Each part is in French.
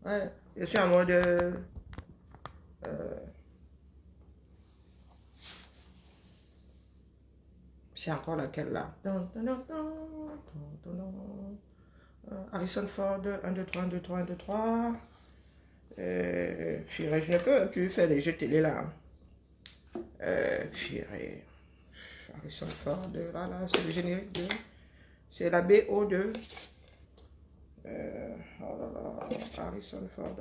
Ouais, je suis en mode... c'est encore laquelle là? Harrison Ford, 1, 2, 3, 1, 2, 3, 1, 2, 3. Je ne peux plus faire des jeux télé là. Harrison Ford, voilà, c'est le générique de... C'est la BO de... oh là là, Harrison Ford,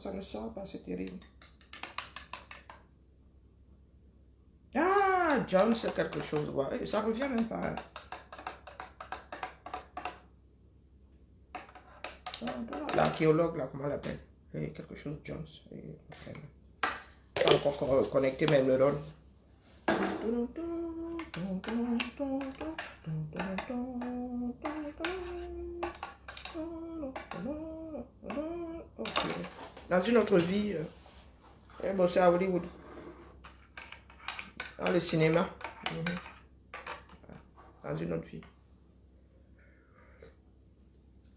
ça ne sort pas, c'est terrible. Ah, John, c'est quelque chose, ouais, ça revient même pas. L'archéologue, là, comment on l'appelle? Quelque chose, Jones. Pas encore connecté mes neurones. Okay. Dans une autre vie, j'ai bossé à Hollywood. Dans le cinéma. Dans une autre vie.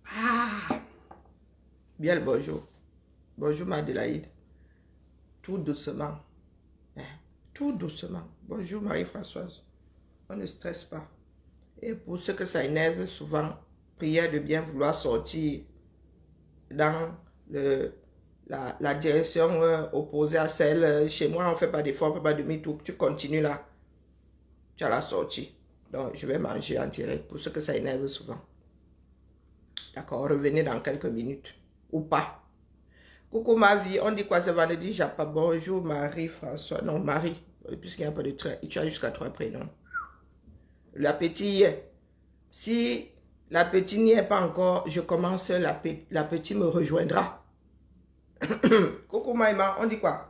Ah! Bien le bonjour. Bonjour Madelaïde. Tout doucement. Tout doucement. Bonjour Marie-Françoise. On ne stresse pas. Et pour ceux que ça énerve, souvent, prière de bien vouloir sortir dans la direction opposée à celle. Chez moi, on ne fait pas d'effort, on ne fait pas demi-tour. Tu continues là. Tu as la sortie. Donc, je vais manger en direct pour ceux que ça énerve souvent. D'accord, revenez dans quelques minutes. Ou pas. Coucou ma vie, on dit quoi ce vendredi? J'ai pas bonjour Marie-François. Non, Marie, puisqu'il n'y a pas de trait. Tu as jusqu'à 3 prénoms. La petite, si la petite n'y est pas encore, je commence, la petite me rejoindra. Coucou Maïma, on dit quoi?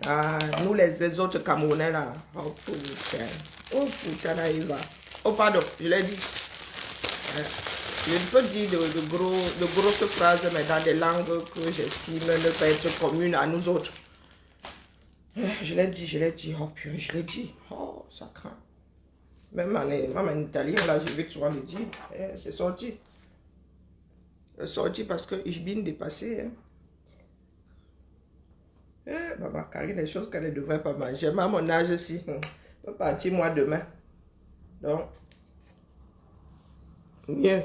Ah, nous les autres Camerounais là. Oh putain. Oh putain, là il va. Oh pardon, je l'ai dit. Je peux dire de grosses phrases, mais dans des langues que j'estime ne pas être communes à nous autres. Je l'ai dit. Oh purée, je l'ai dit. Oh, ça craint. Même en italien, là, je vais souvent le dire. C'est sorti. C'est sorti parce que ich bin dépassé. Maman Karine, les choses qu'elle ne devrait pas manger. Mais à mon âge aussi, je peux partir moi demain. Donc, mieux.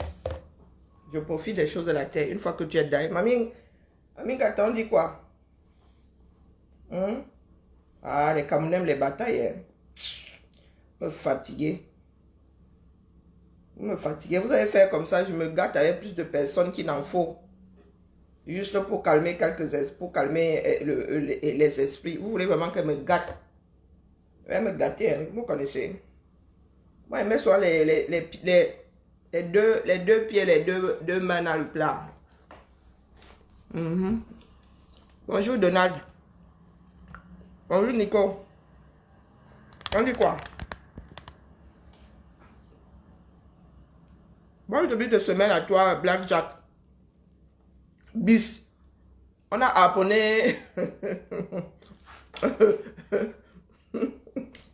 Je profite des choses de la terre. Une fois que tu es d'ailleurs. Mamie, attends, dit quoi? Ah, les Camerounais, les batailles. Me fatiguer. Vous me fatiguez. Vous allez faire comme ça, je me gâte avec plus de personnes qu'il n'en faut. Juste pour calmer les esprits. Vous voulez vraiment qu'elle me gâte? Elle me gâter, hein, vous connaissez. Moi, elle met soit les deux pieds, les deux mains dans le plat. Bonjour Donald. Bonjour Nico. On dit quoi? Bon début de semaine à toi, Blackjack. Bis. On a appelé.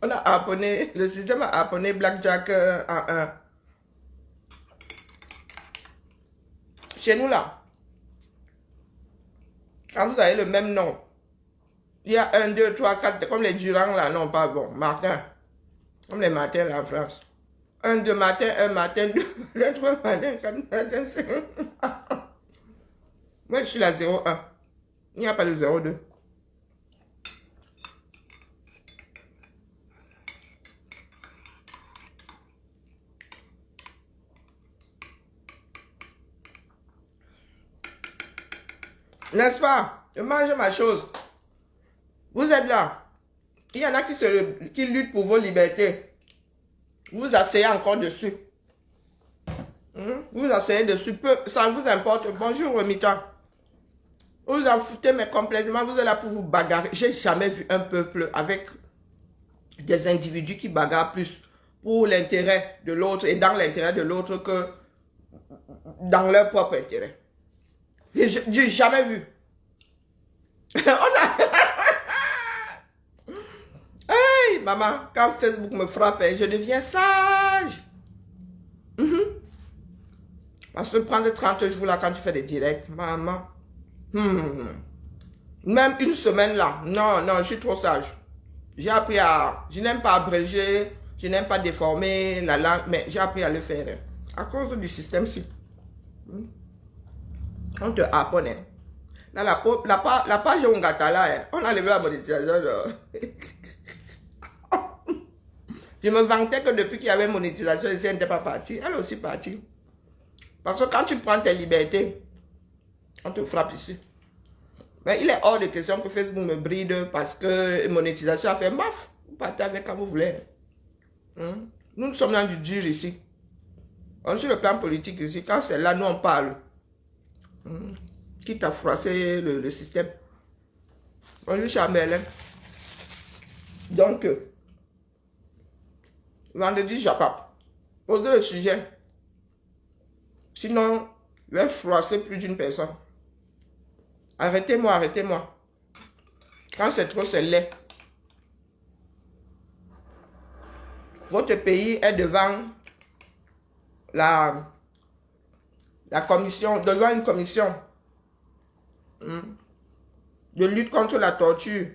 On a appelé. Le système a appelé Blackjack en 1. Chez nous là. Quand vous avez le même nom. Il y a 1, 2, 3, 4. Comme les Durand là. Non, pas bon. Martin. Comme les Martins là en France. 1, 2 matin, 1 matin, 2, 3 matin, 4 matin, 5. Moi, je suis la 01. Il n'y a pas de 02. N'est-ce pas? Je mange ma chose. Vous êtes là. Il y en a qui luttent pour vos libertés. Vous asseyez encore dessus. Vous asseyez dessus. Ça vous importe. Bonjour, Mita. Vous en foutez, mais complètement. Vous êtes là pour vous bagarrer. J'ai jamais vu un peuple avec des individus qui bagarrent plus pour l'intérêt de l'autre et dans l'intérêt de l'autre que dans leur propre intérêt. J'ai jamais vu. Hey, maman, quand Facebook me frappe, je deviens sage. Parce que prendre 30 jours là quand tu fais des directs, maman. Même une semaine là. Non, non, je suis trop sage. J'ai appris à... Je n'aime pas abréger, je n'aime pas déformer la langue, mais j'ai appris à le faire. Hein. À cause du système-ci. On te apprend. Hein. Là, la page Ongata là, hein, on a levé la monétisation. Je me vantais que depuis qu'il y avait monétisation, ici, elle n'était pas partie. Elle est aussi partie. Parce que quand tu prends tes libertés, on te frappe ici. Mais il est hors de question que Facebook me bride parce que monétisation a fait maf. Vous partez avec quand vous voulez. Nous sommes dans du dur ici. Sur le plan politique ici, quand c'est là, nous on parle. Quitte à froisser le système. Bonjour Chamel. Donc, vendredi, j'apprends. Posez le sujet. Sinon, je vais froisser plus d'une personne. Arrêtez-moi, arrêtez-moi. Quand c'est trop, c'est laid. Votre pays est devant la commission, devant une commission de lutte contre la torture.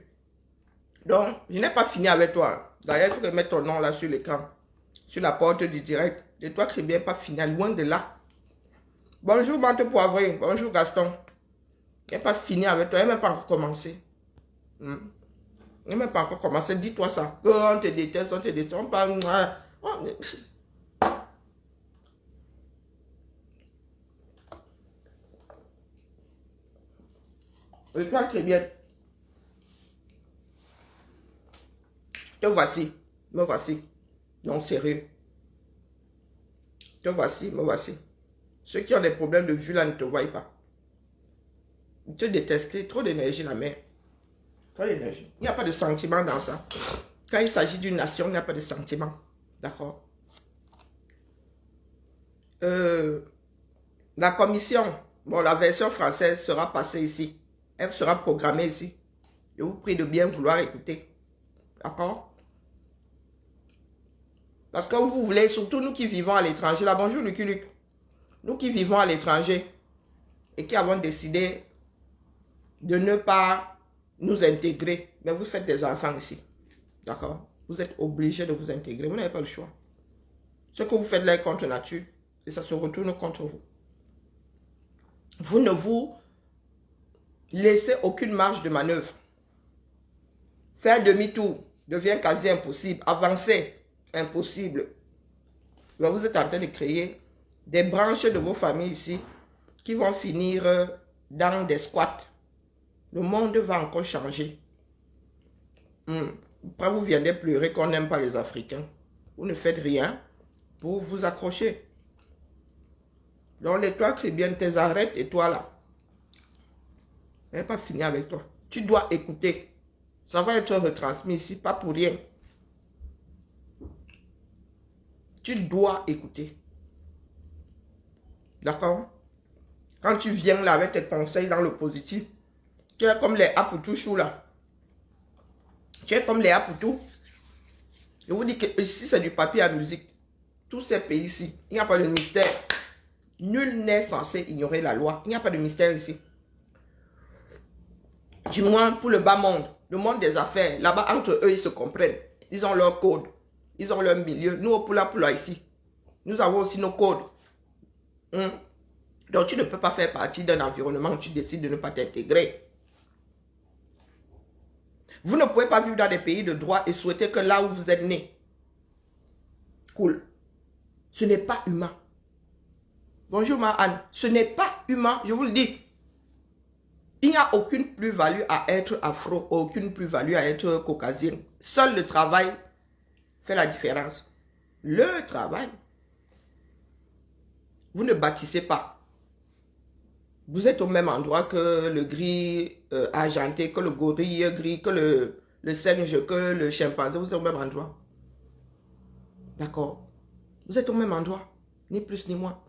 Donc, je n'ai pas fini avec toi. D'ailleurs, il faut que mettre ton nom là sur l'écran, sur la porte du direct. De toi, c'est bien pas fini, loin de là. Bonjour, Bante Poivré. Bonjour, Gaston. Je n'ai pas fini avec toi, je n'ai même pas encore commencé. Je n'ai même pas encore commencé, dis-toi ça. On te déteste, on parle. Et toi, très bien. Te voici, me voici. Non, sérieux. Te voici, me voici. Ceux qui ont des problèmes de vue là ne te voient pas. Te détester, trop d'énergie la mère. Trop d'énergie. Il n'y a pas de sentiment dans ça. Quand il s'agit d'une nation, il n'y a pas de sentiment. D'accord? La commission, bon, la version française sera passée ici. Elle sera programmée ici. Je vous prie de bien vouloir écouter. D'accord? Parce que vous voulez, surtout nous qui vivons à l'étranger, là, bonjour Lucky Luc. Nous qui vivons à l'étranger et qui avons décidé de ne pas nous intégrer, mais vous faites des enfants ici. D'accord? Vous êtes obligés de vous intégrer. Vous n'avez pas le choix. Ce que vous faites là est contre nature et ça se retourne contre vous. Vous ne vous laissez aucune marge de manœuvre. Faire demi-tour devient quasi impossible. Avancer, impossible. Donc vous êtes en train de créer des branches de vos familles ici qui vont finir dans des squats. Le monde va encore changer. Après, vous viendrez pleurer qu'on n'aime pas les Africains. Vous ne faites rien pour vous accrocher. Donc, les toi, c'est bien, tes arrêtes et toi là. Je n'ai pas fini avec toi. Tu dois écouter. Ça va être retransmis ici, pas pour rien. Tu dois écouter. D'accord? Quand tu viens là avec tes conseils dans le positif, tu es comme les Apoutou chou là. Tu es comme les Apoutou. Je vous dis que ici c'est du papier à musique. Tous ces pays ici, il n'y a pas de mystère. Nul n'est censé ignorer la loi. Il n'y a pas de mystère ici. Du moins pour le bas monde, le monde des affaires. Là-bas, entre eux, ils se comprennent. Ils ont leur code. Ils ont leur milieu. Nous, au Poula ici, nous avons aussi nos codes. Donc, tu ne peux pas faire partie d'un environnement où tu décides de ne pas t'intégrer. Vous ne pouvez pas vivre dans des pays de droit et souhaiter que là où vous êtes né. Cool. Ce n'est pas humain. Bonjour ma Anne. Ce n'est pas humain, je vous le dis. Il n'y a aucune plus-value à être afro, aucune plus-value à être caucasien. Seul le travail fait la différence. Le travail. Vous ne bâtissez pas. Vous êtes au même endroit que le gris argenté, que le gorille gris, que le singe, que le chimpanzé. Vous êtes au même endroit. D'accord? Vous êtes au même endroit. Ni plus ni moins.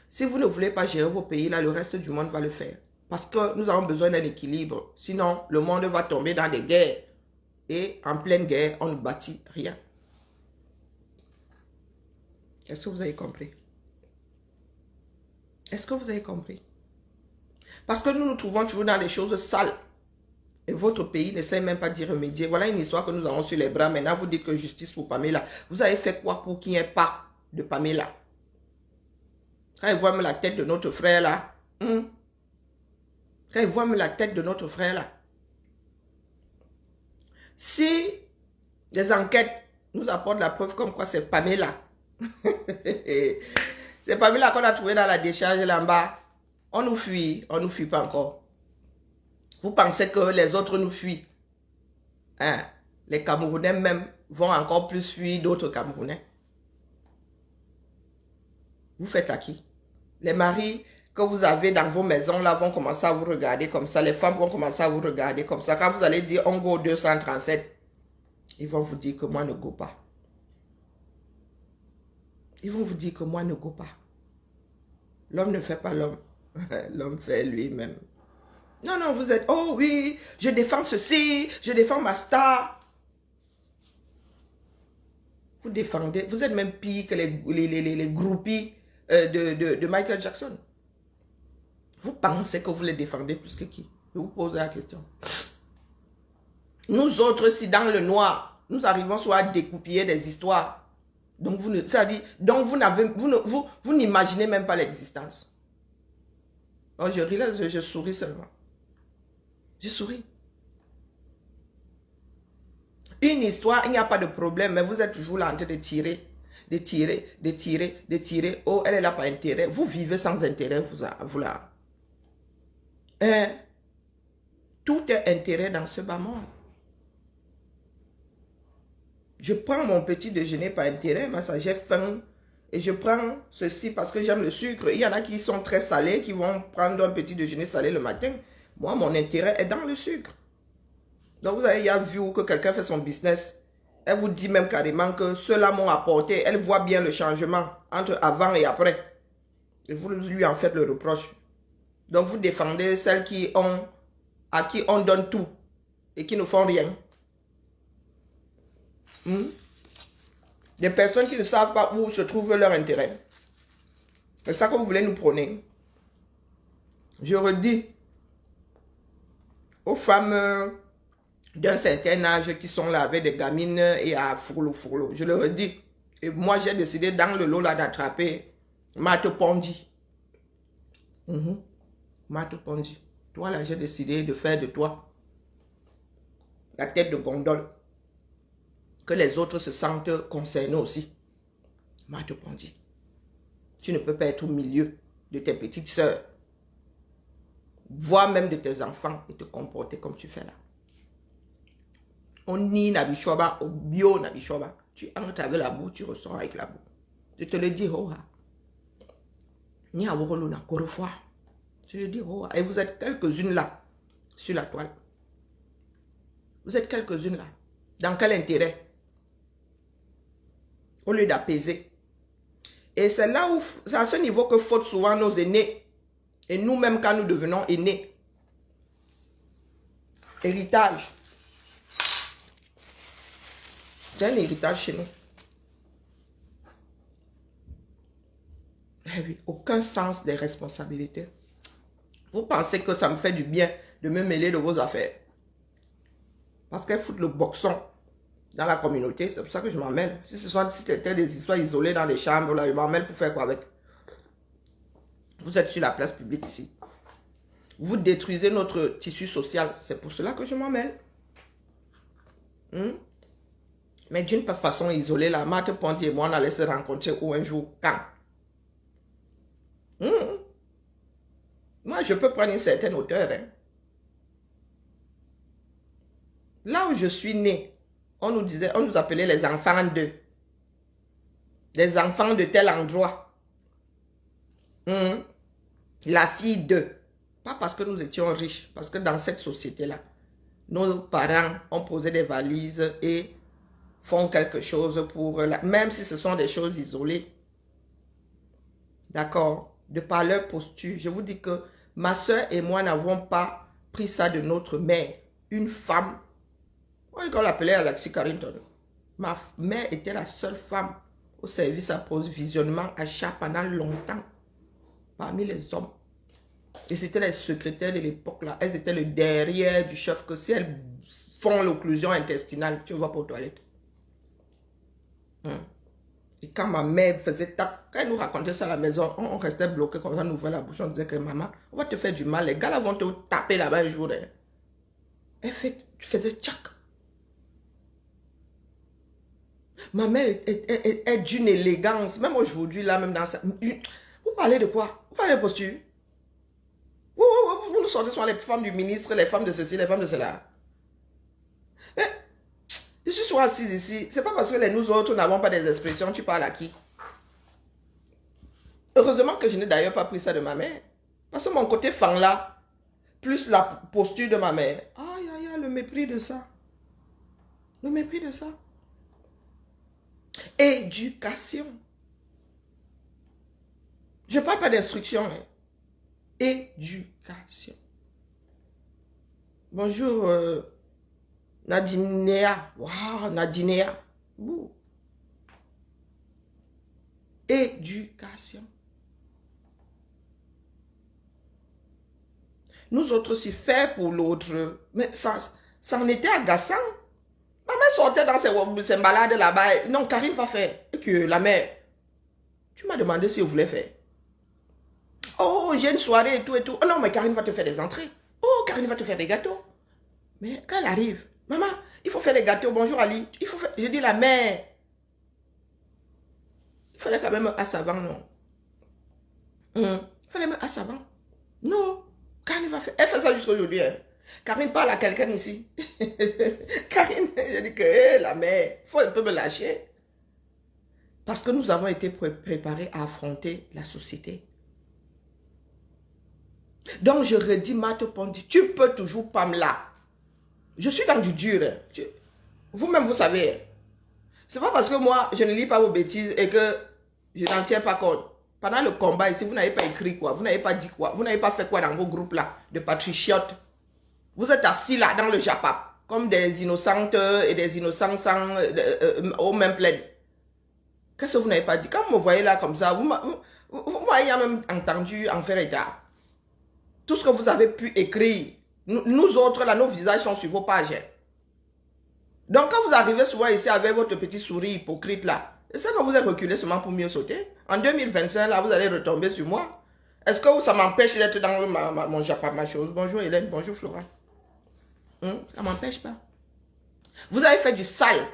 Si vous ne voulez pas gérer vos pays, là, le reste du monde va le faire. Parce que nous avons besoin d'un équilibre. Sinon, le monde va tomber dans des guerres. Et en pleine guerre, on ne bâtit rien. Est-ce que vous avez compris? Est-ce que vous avez compris? Parce que nous nous trouvons toujours dans des choses sales. Et votre pays n'essaie même pas d'y remédier. Voilà une histoire que nous avons sur les bras. Maintenant, vous dites que justice pour Pamela. Vous avez fait quoi pour qu'il n'y ait pas de Pamela? Quand ils voient la tête de notre frère là. Quand ils voient la tête de notre frère là. Si les enquêtes nous apportent la preuve comme quoi c'est Pamela. C'est Pamela qu'on a trouvé dans la décharge là-bas. On nous fuit pas encore. Vous pensez que les autres nous fuient? Hein? Les Camerounais même vont encore plus fuir d'autres Camerounais. Vous faites à qui? Les maris que vous avez dans vos maisons là vont commencer à vous regarder comme ça. Les femmes vont commencer à vous regarder comme ça. Quand vous allez dire on go 237, ils vont vous dire que moi ne go pas. Ils vont vous dire que moi ne go pas. L'homme ne fait pas l'homme. L'homme fait lui-même. Non, non, vous êtes, oh oui, je défends ceci, je défends ma star. Vous défendez, vous êtes même pire que les groupies de Michael Jackson. Vous pensez que vous les défendez plus que qui? Je vous pose la question. Nous autres, si dans le noir, nous arrivons soit à découpiller des histoires, donc vous n'imaginez même pas l'existence. Oh, je ris là, je souris seulement. Je souris. Une histoire, il n'y a pas de problème, mais vous êtes toujours là en train de tirer, de tirer, de tirer, de tirer. Oh, elle est là par intérêt. Vous vivez sans intérêt, vous là. Hein? Tout est intérêt dans ce bas monde. Je prends mon petit déjeuner par intérêt, mais ça j'ai faim. Et je prends ceci parce que j'aime le sucre. Il y en a qui sont très salés, qui vont prendre un petit déjeuner salé le matin. Moi, mon intérêt est dans le sucre. Donc, vous avez déjà vu que quelqu'un fait son business. Elle vous dit même carrément que ceux-là m'ont apporté. Elle voit bien le changement entre avant et après. Et vous lui en faites le reproche. Donc, vous défendez celles à qui on donne tout et qui ne font rien. Des personnes qui ne savent pas où se trouve leur intérêt. C'est ça que vous voulez nous prôner. Je redis aux femmes d'un certain âge qui sont là avec des gamines et à fourlou. Je le redis. Et moi, j'ai décidé dans le lot là d'attraper Mate Pondi. Mate Pondi. Toi là, j'ai décidé de faire de toi la tête de gondole. Que les autres se sentent concernés aussi. Mate Pondi. Tu ne peux pas être au milieu de tes petites sœurs, voire même de tes enfants et te comporter comme tu fais là. On nie Nabichoba, au bio Nabichoba. Tu entres avec la boue, tu ressors avec la boue. Je te le dis, Roha. Ni à Woroluna, Korofwa. Je te le dis, Roha. Et vous êtes quelques-unes là, sur la toile. Vous êtes quelques-unes là. Dans quel intérêt? Au lieu d'apaiser. Et c'est là où, c'est à ce niveau que faute souvent nos aînés. Et nous-mêmes quand nous devenons aînés. Héritage. C'est un héritage chez nous. Eh oui, aucun sens des responsabilités. Vous pensez que ça me fait du bien de me mêler de vos affaires? Parce qu'elles foutent le boxon dans la communauté. C'est pour ça que je m'en mêle. Si c'était des histoires isolées dans les chambres, là, je m'en mêle pour faire quoi avec? Vous êtes sur la place publique ici. Vous détruisez notre tissu social. C'est pour cela que je m'en mêle. Mais d'une façon isolée, la Mate Pondi et moi, on allait se rencontrer où un jour, quand? Moi, je peux prendre une certaine hauteur. Hein. Là où je suis né, on nous appelait les enfants d'eux. Les enfants de tel endroit. La fille d'eux. Pas parce que nous étions riches, parce que dans cette société-là, nos parents ont posé des valises et font quelque chose pour... Même si ce sont des choses isolées. D'accord? De par leur posture. Je vous dis que ma soeur et moi n'avons pas pris ça de notre mère. Une femme. On l'appelait Alexis Carrington. Ma mère était la seule femme au service approvisionnement, achat pendant longtemps parmi les hommes. Et c'était les secrétaires de l'époque là. Elles étaient le derrière du chef que si elles font l'occlusion intestinale, tu vas pour aux toilettes. Et quand ma mère faisait tac, quand elle nous racontait ça à la maison, on restait bloqué comme ça, on ouvrait la bouche, on disait que maman, on va te faire du mal, les gars là vont te taper là-bas un jour. Hein. Elle faisait tchac. Ma mère est d'une élégance, même aujourd'hui là, même dans ça. Vous parlez de quoi? Vous parlez de posture? Vous nous sortez sur les femmes du ministre, les femmes de ceci, les femmes de cela. Mais, je suis souvent assise ici. C'est pas parce que nous autres n'avons pas des expressions, tu parles à qui? Heureusement que je n'ai d'ailleurs pas pris ça de ma mère. Parce que mon côté fan là, plus la posture de ma mère. Aïe, aïe, aïe, le mépris de ça. Le mépris de ça. Éducation. Je ne parle pas d'instruction. Hein. Éducation. Bonjour, Nadinéa. Waouh, Nadinéa. Éducation. Nous autres aussi, faire pour l'autre. Mais ça en était agaçant. Ma mère sortait dans ses balades là-bas. Non, Karine va faire. Et que la mère, tu m'as demandé si elle voulait faire. Oh, j'ai une soirée et tout et tout. Oh non, mais Karine va te faire des entrées. Oh, Karine va te faire des gâteaux. Mais quand elle arrive, maman, il faut faire les gâteaux. Bonjour Ali. Il faut faire. Je dis la mère. Il fallait quand même un savant, non? Il fallait même un savant. Non. Karine va faire. Elle fait ça jusqu'à aujourd'hui. Hein. Karine parle à quelqu'un ici. Karine, je dis que la mère, il faut un peu me lâcher. Parce que nous avons été préparés à affronter la société. Donc je redis, Marthe Pondy, tu peux toujours pas me là. Je suis dans du dur. Hein. Vous-même, vous savez. C'est pas parce que moi, je ne lis pas vos bêtises et que je n'en tiens pas compte. Pendant le combat ici, vous n'avez pas écrit quoi, vous n'avez pas dit quoi, vous n'avez pas fait quoi dans vos groupes là, de patriotes. Vous êtes assis là dans le Japap, comme des innocentes et des innocents sans, au même plein. Qu'est-ce que vous n'avez pas dit? Quand vous me voyez là comme ça, vous m'avez même entendu en faire état. Tout ce que vous avez pu écrire, nous autres là, nos visages sont sur vos pages. Donc quand vous arrivez souvent ici avec votre petit sourire hypocrite là, c'est que vous êtes reculé seulement pour mieux sauter. En 2025 là, vous allez retomber sur moi. Est-ce que ça m'empêche d'être dans mon Japap, ma chose? Bonjour Hélène, bonjour Flora. Ça ne m'empêche pas. Vous avez fait du sale.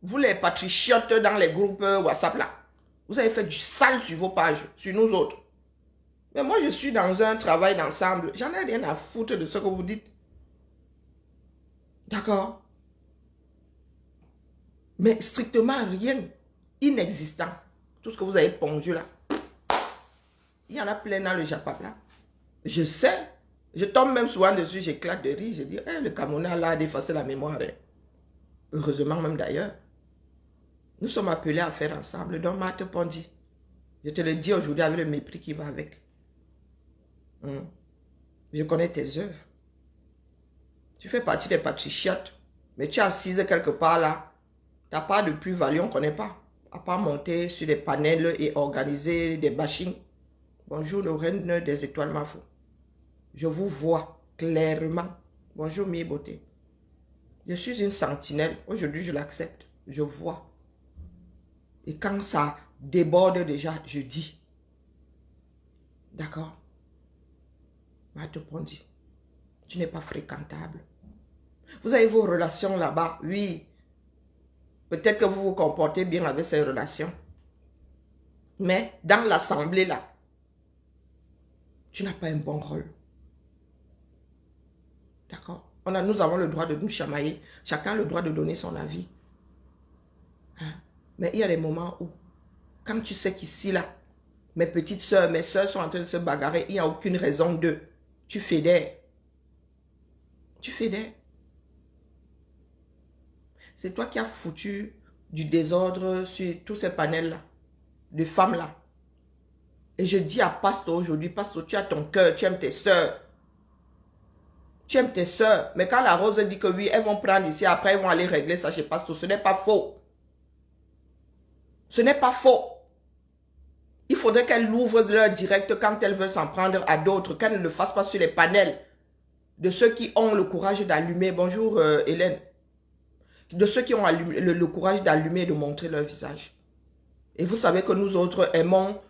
Vous les patriotes dans les groupes WhatsApp là. Vous avez fait du sale sur vos pages, sur nous autres. Mais moi je suis dans un travail d'ensemble. J'en ai rien à foutre de ce que vous dites. D'accord? Mais strictement rien. Inexistant. Tout ce que vous avez pondu là. Il y en a plein dans le Japap là. Je sais. Je tombe même souvent dessus, j'éclate de rire. Je dis, hey, le Camerounais là a défacé la mémoire. Hein. Heureusement même d'ailleurs. Nous sommes appelés à faire ensemble. Donc, Marthe Pondy, je te le dis aujourd'hui avec le mépris qui va avec. Je connais tes œuvres. Tu fais partie des patriotes, mais tu es assise quelque part là. Tu n'as pas de plus-value, on ne connaît pas. À part monter sur des panels et organiser des bashings. Bonjour le reine des étoiles Mafou. Je vous vois clairement. Bonjour Mie Beauté. Je suis une sentinelle. Aujourd'hui, je l'accepte. Je vois. Et quand ça déborde déjà, je dis. D'accord? Marthe Pondy, tu n'es pas fréquentable. Vous avez vos relations là-bas, oui. Peut-être que vous vous comportez bien avec ces relations. Mais dans l'assemblée là, tu n'as pas un bon rôle. D'accord? Nous avons le droit de nous chamailler. Chacun a le droit de donner son avis. Hein? Mais il y a des moments où, quand tu sais qu'ici là, mes petites soeurs, mes soeurs sont en train de se bagarrer, il n'y a aucune raison de. Tu fédères. Tu fédères. C'est toi qui as foutu du désordre sur tous ces panels-là, de femmes-là. Et je dis à Pasto aujourd'hui, Pasto, tu as ton cœur, tu aimes tes soeurs. Tu aimes tes soeurs. Mais quand la Rose dit que oui, elles vont prendre ici, après elles vont aller régler ça chez Pasto, ce n'est pas faux. Ce n'est pas faux. Il faudrait qu'elle ouvre leur direct quand elle veut s'en prendre à d'autres, qu'elle ne le fasse pas sur les panels de ceux qui ont le courage d'allumer. Bonjour Hélène. De ceux qui ont le courage d'allumer et de montrer leur visage. Et vous savez que nous autres aimons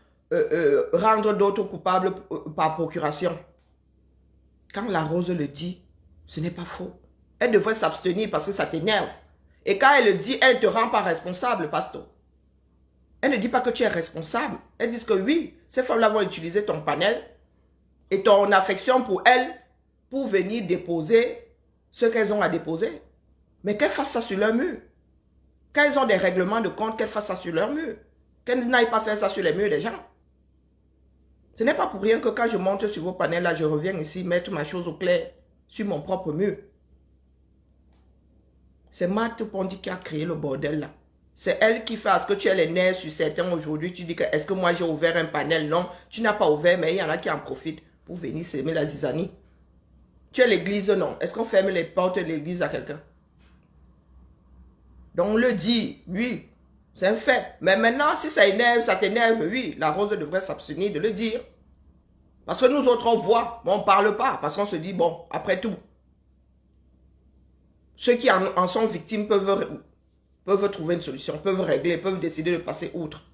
rendre d'autres coupables par procuration. Quand la Rose le dit, ce n'est pas faux. Elle devrait s'abstenir parce que ça t'énerve. Et quand elle le dit, elle ne te rend pas responsable, pasteur. Elle ne dit pas que tu es responsable. Elle dit que oui, ces femmes-là vont utiliser ton panel et ton affection pour elles pour venir déposer ce qu'elles ont à déposer. Mais qu'elles fassent ça sur leur mur. Quand elles ont des règlements de compte, qu'elles fassent ça sur leur mur. Qu'elles n'aillent pas faire ça sur les murs des gens. Ce n'est pas pour rien que quand je monte sur vos panels, là, je reviens ici mettre ma chose au clair sur mon propre mur. C'est Marthe Pondy qui a créé le bordel là. C'est elle qui fait à ce que tu aies les nerfs sur certains aujourd'hui. Tu dis que est-ce que moi j'ai ouvert un panel? Non, tu n'as pas ouvert, mais il y en a qui en profitent pour venir s'aimer la zizanie. Tu es l'église, non. Est-ce qu'on ferme les portes de l'église à quelqu'un? Donc on le dit, oui, c'est un fait. Mais maintenant, si ça énerve, ça t'énerve, oui, la Rose devrait s'abstenir de le dire. Parce que nous autres, on voit, mais on ne parle pas. Parce qu'on se dit, bon, après tout, ceux qui en sont victimes peuvent trouver une solution, peuvent régler, peuvent décider de passer outre.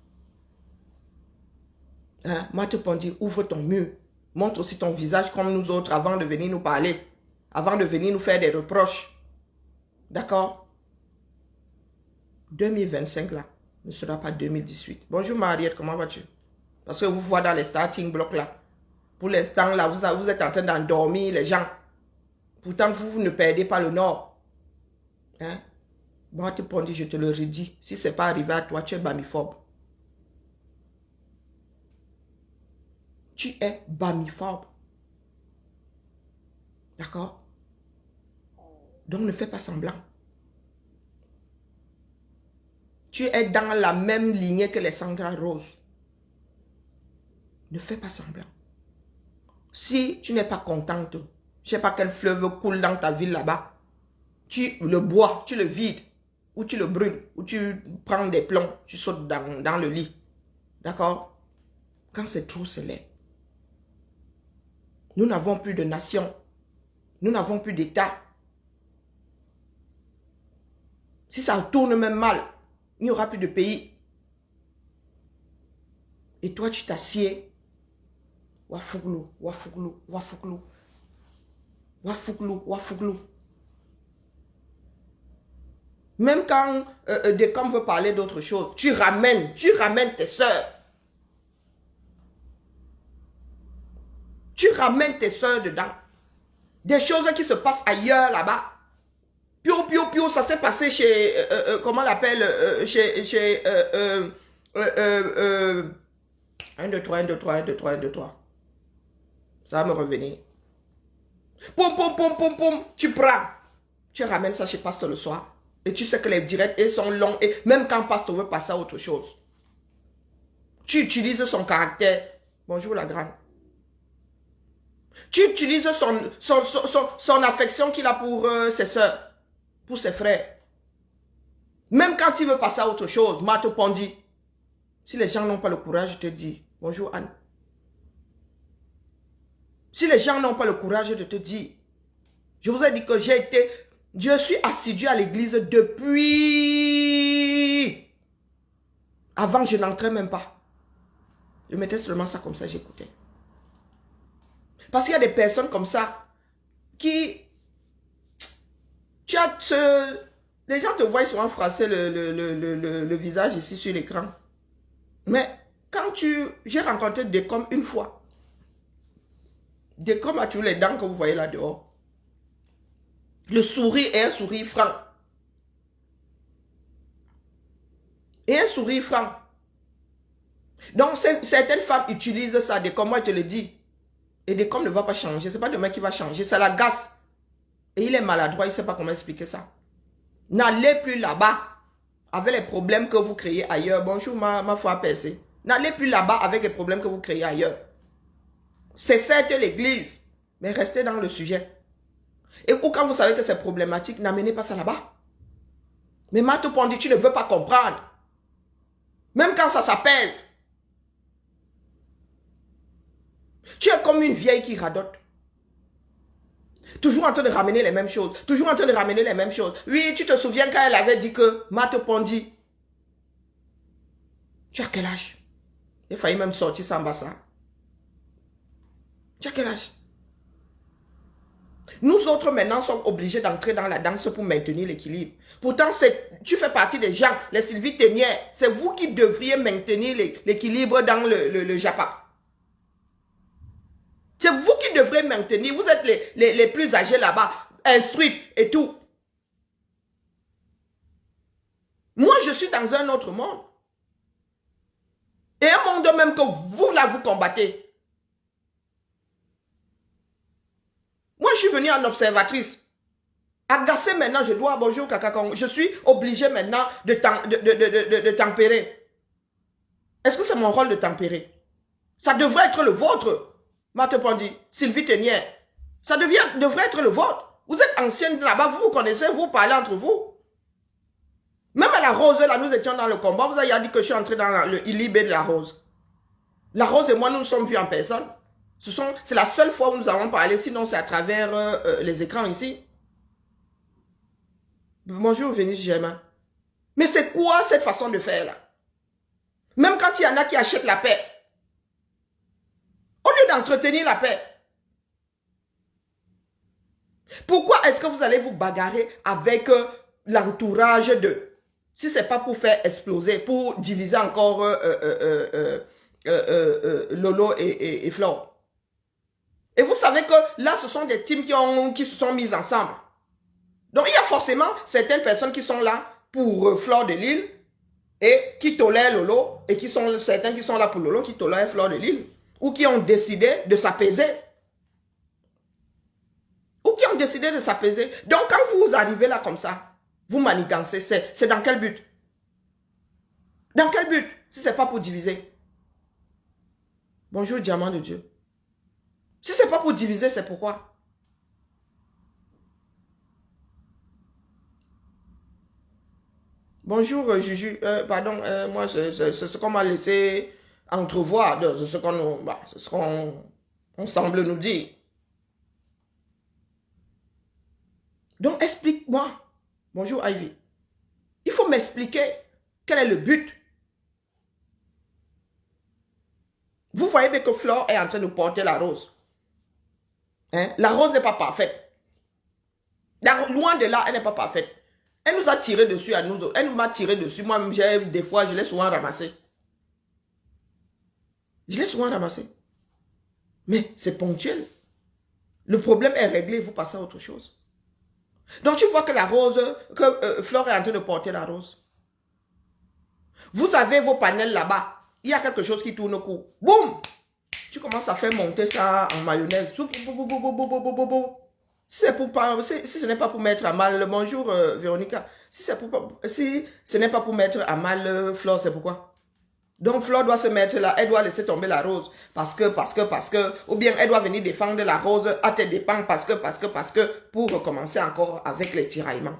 Hein? Marthe Pondy, ouvre ton mur. Montre aussi ton visage comme nous autres avant de venir nous parler. Avant de venir nous faire des reproches. D'accord? 2025 là, ne sera pas 2018. Bonjour Mariette, comment vas-tu? Parce que vous voyez dans les starting blocks là. Pour l'instant là, vous êtes en train d'endormir les gens. Pourtant, vous ne perdez pas le nord. Hein? Marthe Pondy, je te le redis. Si ce n'est pas arrivé à toi, tu es bamiphobe. Tu es bamiphobe. D'accord? Donc ne fais pas semblant. Tu es dans la même lignée que les Sandra Rose. Ne fais pas semblant. Si tu n'es pas contente, je ne sais pas quel fleuve coule dans ta ville là-bas, tu le bois, tu le vides, ou tu le brûles, ou tu prends des plombs, tu sautes dans le lit. D'accord? Quand c'est trop, c'est laid. Nous n'avons plus de nation. Nous n'avons plus d'État. Si ça tourne même mal, il n'y aura plus de pays. Et toi, tu t'assieds. Wafouglu, wafouglu, wafouglu. Wafouglu, wafouglu. Même quand Decom veut parler d'autre chose, tu ramènes tes soeurs. Tu ramènes tes soeurs dedans. Des choses qui se passent ailleurs là-bas. Pio, pio, pio, ça s'est passé chez, comment on l'appelle, chez 1, 2, 3, 1, 2, 3, 1, 2, 3, 1, 2, 3. Ça va me revenir. Poum, poum, poum, poum, poum, tu prends. Tu ramènes ça chez Pasteur le soir. Et tu sais que les directs sont longs. Et même quand Pasteur veut passer à autre chose. Tu utilises son caractère. Bonjour la grande. Tu utilises son affection qu'il a pour ses soeurs. Pour ses frères. Même quand il veut passer à autre chose. Marthe Pondy. Si les gens n'ont pas le courage, je te dis. Bonjour Anne. Si les gens n'ont pas le courage de te dire. Je vous ai dit que je suis assidu à l'église depuis. Avant, je n'entrais même pas. Je mettais seulement ça comme ça, j'écoutais. Parce qu'il y a des personnes comme ça qui... Les gens te voient souvent froisser le visage ici sur l'écran. Mais quand j'ai rencontré Decom une fois. Decom a toujours les dents que vous voyez là dehors. Le sourire est un sourire franc. Et un sourire franc. Donc certaines femmes utilisent ça. Decom, moi je te le dis. Et Decom ne va pas changer. Ce n'est pas demain qui va changer. Ça l'agace. Et il est maladroit. Il ne sait pas comment expliquer ça. N'allez plus là-bas avec les problèmes que vous créez ailleurs. Bonjour ma foi percée. N'allez plus là-bas avec les problèmes que vous créez ailleurs. C'est certes l'église. Mais restez dans le sujet. Et ou quand vous savez que c'est problématique, n'amenez pas ça là-bas. Mais Marthe Pondy, tu ne veux pas comprendre. Même quand ça s'apaise. Tu es comme une vieille qui radote. Toujours en train de ramener les mêmes choses. Toujours en train de ramener les mêmes choses. Oui, tu te souviens quand elle avait dit que Mate Pondi. Tu as quel âge? Il a failli même sortir sans bassin. Tu as quel âge? Nous autres maintenant sommes obligés d'entrer dans la danse pour maintenir l'équilibre. Pourtant, tu fais partie des gens, les Sylvie Ténière. C'est vous qui devriez maintenir l'équilibre dans le Japa. C'est vous qui devrez maintenir. Vous êtes les plus âgés là-bas, instruites et tout. Moi, je suis dans un autre monde. Et un monde même que vous, là, vous combattez. Moi, je suis venue en observatrice. Agacée maintenant, je dois, bonjour Kakakong, je suis obligée maintenant de tempérer. Est-ce que c'est mon rôle de tempérer? Ça devrait être le vôtre, Mate Pondi, Sylvie Ténière. Ça devrait être le vôtre. Vous êtes ancienne là-bas, vous connaissez, vous parlez entre vous. Même à la Rose, là, nous étions dans le combat, vous avez dit que je suis entré dans le Ilibé de la Rose. La Rose et moi, nous nous sommes vus en personne. C'est la seule fois où nous avons parlé, sinon c'est à travers les écrans ici. Bonjour, Vénus Germain. Mais c'est quoi cette façon de faire là? Même quand il y en a qui achètent la paix, au lieu d'entretenir la paix, pourquoi est-ce que vous allez vous bagarrer avec l'entourage de... Si ce n'est pas pour faire exploser, pour diviser encore Lolo et Flore. Et vous savez que là, ce sont des teams qui se sont mis ensemble. Donc, il y a forcément certaines personnes qui sont là pour Flore de Lille et qui tolèrent Lolo, et certains qui sont là pour Lolo, qui tolèrent Flore de Lille, ou qui ont décidé de s'apaiser. Ou qui ont décidé de s'apaiser. Donc, quand vous arrivez là comme ça, vous manigancez, c'est dans quel but? Dans quel but? Si ce n'est pas pour diviser. Bonjour, diamant de Dieu. Si ce n'est pas pour diviser, c'est pourquoi? Bonjour, Juju. Pardon, moi, c'est ce qu'on m'a laissé entrevoir. C'est ce qu'on semble nous dire. Donc, explique-moi. Bonjour, Ivy. Il faut m'expliquer quel est le but. Vous voyez bien que Flore est en train de porter la rose. Hein? La rose n'est pas parfaite. Loin de là, elle n'est pas parfaite. Elle nous a tiré dessus à nous autres. Elle m'a tiré dessus. Moi, des fois, je l'ai souvent ramassé. Je l'ai souvent ramassé. Mais c'est ponctuel. Le problème est réglé, vous passez à autre chose. Donc, tu vois que la rose, Flore est en train de porter la rose. Vous avez vos panels là-bas. Il y a quelque chose qui tourne au cou. Boum! Tu commences à faire monter ça en mayonnaise. Si ce n'est pas pour mettre à mal, bonjour Véronica, si ce n'est pas pour mettre à mal Flore, c'est pourquoi? Donc Flore doit se mettre là, elle doit laisser tomber la rose, parce que, ou bien elle doit venir défendre la rose à tes dépens, parce que, pour recommencer encore avec les tiraillements.